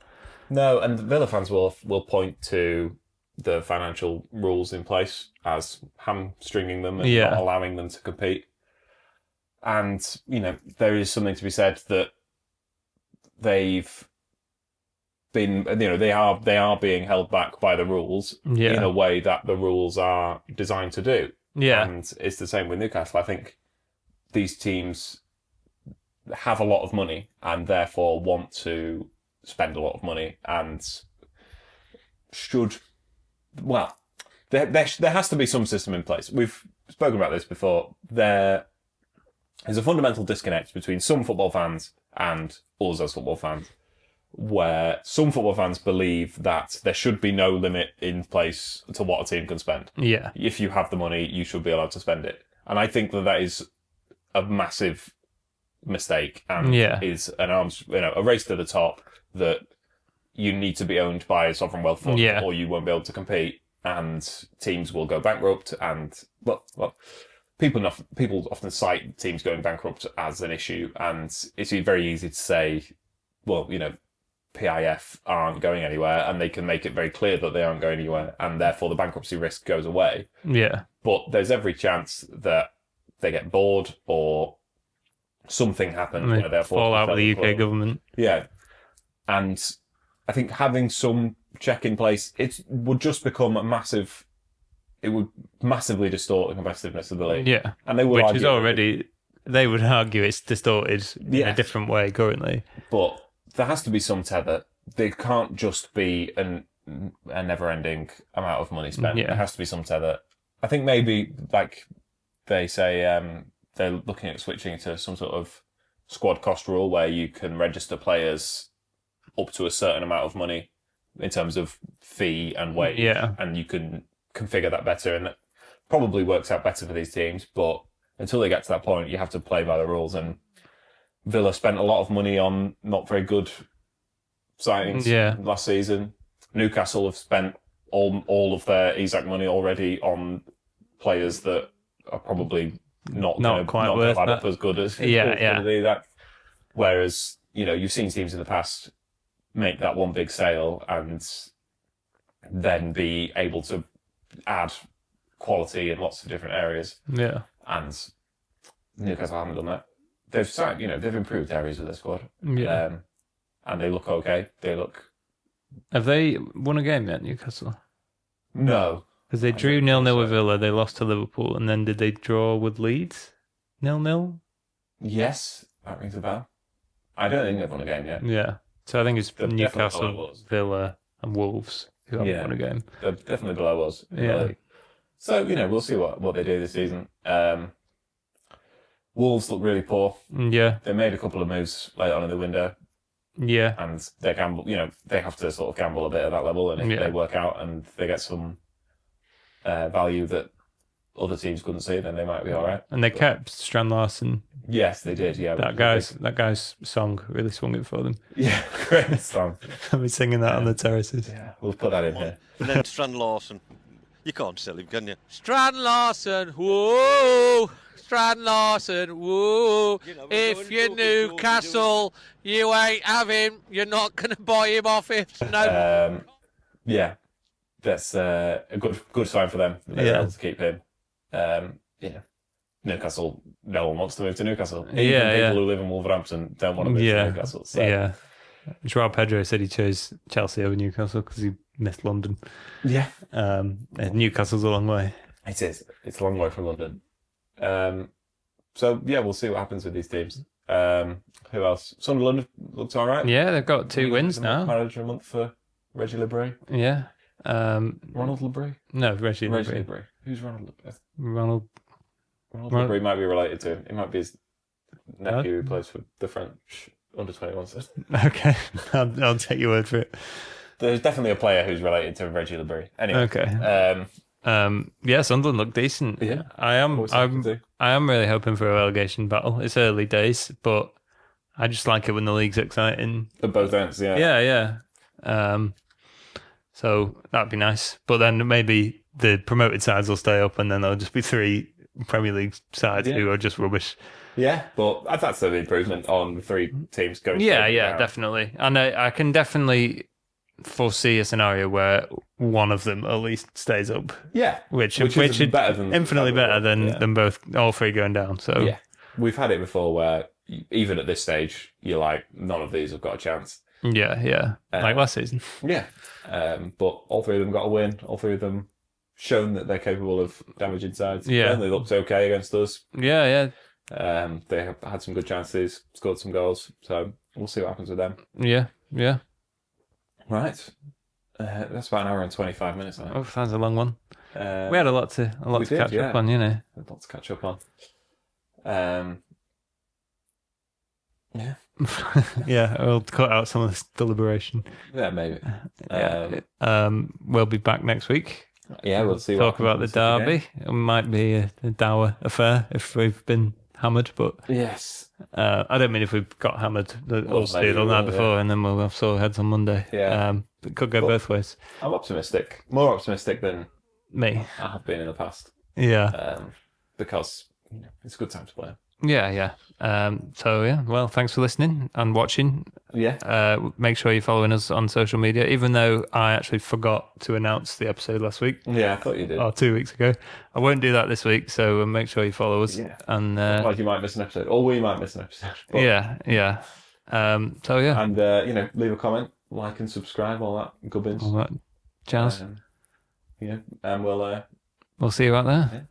No, and Villa fans will point to the financial rules in place as hamstringing them and not allowing them to compete. And, there is something to be said that they've been, they are being held back by the rules in a way that the rules are designed to do. Yeah. And it's the same with Newcastle. I think these teams have a lot of money and therefore want to spend a lot of money and there has to be some system in place. We've spoken about this before. There is a fundamental disconnect between some football fans and us as football fans, where some football fans believe that there should be no limit in place to what a team can spend. Yeah. If you have the money, you should be allowed to spend it. And I think that is a massive mistake and is a race to the top that you need to be owned by a sovereign wealth fund or you won't be able to compete and teams will go bankrupt and people often cite teams going bankrupt as an issue and it's very easy to say, PIF aren't going anywhere and they can make it very clear that they aren't going anywhere and therefore the bankruptcy risk goes away. Yeah. But there's every chance that they get bored or something happens where they're fall out with the UK government. Yeah. And I think having some check in place, it would just become it would massively distort the competitiveness of the league. Yeah. And they would they would argue it's distorted in a different way currently. But there has to be some tether. There can't just be a never-ending amount of money spent. There has to be some tether. I think maybe, like they say, they're looking at switching to some sort of squad cost rule where you can register players up to a certain amount of money in terms of fee and wage. Yeah. And you can configure that better. And it probably works out better for these teams. But until they get to that point, you have to play by the rules. And Villa spent a lot of money on not very good signings last season. Newcastle have spent all of their exact money already on players that are probably not quite worth add up as good as that. Whereas you've seen teams in the past make that one big sale and then be able to add quality in lots of different areas. Yeah, and Newcastle haven't done that. They've signed, they've improved areas of their squad. Yeah, and they look okay. Have they won a game yet, Newcastle? No. Because they drew 0-0 with Villa, they lost to Liverpool, and then did they draw with Leeds? 0-0? Yes, that rings a bell. I don't think they've won a game yet. Yeah. So I think it's Newcastle, Villa, and Wolves who haven't won a game. They're definitely below us. Yeah. So, we'll see what they do this season. Wolves look really poor. Yeah. They made a couple of moves late on in the window. Yeah. And they gamble, they have to sort of gamble a bit at that level. And if they work out and they get some value that other teams couldn't see, then they might be all right. And they kept Strand Larsen. Yes, they did. Yeah, that guy's song really swung it for them. Yeah, great song. I'll be singing that on the terraces. Yeah, we'll put that in here. And then Strand Larsen, you can't sell him, can you? Strand Larsen, whoa! Strand Larsen, whoa! If you're Newcastle, you ain't have him. You're not going to buy him off him. No. Yeah. That's a good sign for them. They're able to keep him. Newcastle, no one wants to move to Newcastle. Even people who live in Wolverhampton don't want to move to Newcastle. So. Yeah. Joao Pedro said he chose Chelsea over Newcastle because he missed London. Yeah. Newcastle's a long way. It is. It's a long way from London. So, we'll see what happens with these teams. Who else? Sunderland looks all right. Yeah, they've got 2 wins now. Manager a month for Reggie Lebray. Yeah. Ronald Lebray? No, Reggie Lebray. Who's Ronald Lebray? Ronald Lebray might be related to him. It might be his nephew who plays for the French under 21s. Okay, I'll take your word for it. There's definitely a player who's related to Reggie LeBrie. Anyway. Okay. Yeah, Sunderland look decent. Yeah. I am really hoping for a relegation battle. It's early days, but I just like it when the league's exciting. At both ends, yeah. Yeah. So that'd be nice. But then maybe the promoted sides will stay up, and then there'll just be 3 Premier League sides who are just rubbish. Yeah, but that's an improvement on the 3 teams going. Yeah, definitely. And I can definitely foresee a scenario where one of them at least stays up. Yeah, which is better than infinitely better than all 3 going down. So yeah, we've had it before where even at this stage you're like, none of these have got a chance. Yeah, like last season. Yeah, but all 3 of them got a win. All 3 of them shown that they're capable of damaging sides. Yeah, they looked okay against us. Yeah. They have had some good chances, scored some goals. So we'll see what happens with them. Yeah. Right. That's about an hour and 25 minutes. Oh, that's a long one. We had a lot to catch up on, A lot to catch up on. Yeah. Yeah, we'll cut out some of this deliberation. Yeah, maybe. We'll be back next week. Yeah, we'll see. Talk about the derby. It might be a dour affair if we've been hammered, but yes. I don't mean if we've got hammered all the night before, and then we'll have sore heads on Monday. Yeah, it could go both ways. I'm optimistic, more optimistic than me. I have been in the past. Yeah, because it's a good time to play. Yeah. Well, thanks for listening and watching. Yeah. Make sure you're following us on social media, even though I actually forgot to announce the episode last week. Yeah, I thought you did. Or 2 weeks ago. I won't do that this week, so make sure you follow us. Yeah. And like you might miss an episode, or we might miss an episode. But, yeah. And leave a comment, like and subscribe, all that gubbins. All that jazz. And we'll see you out there. Yeah.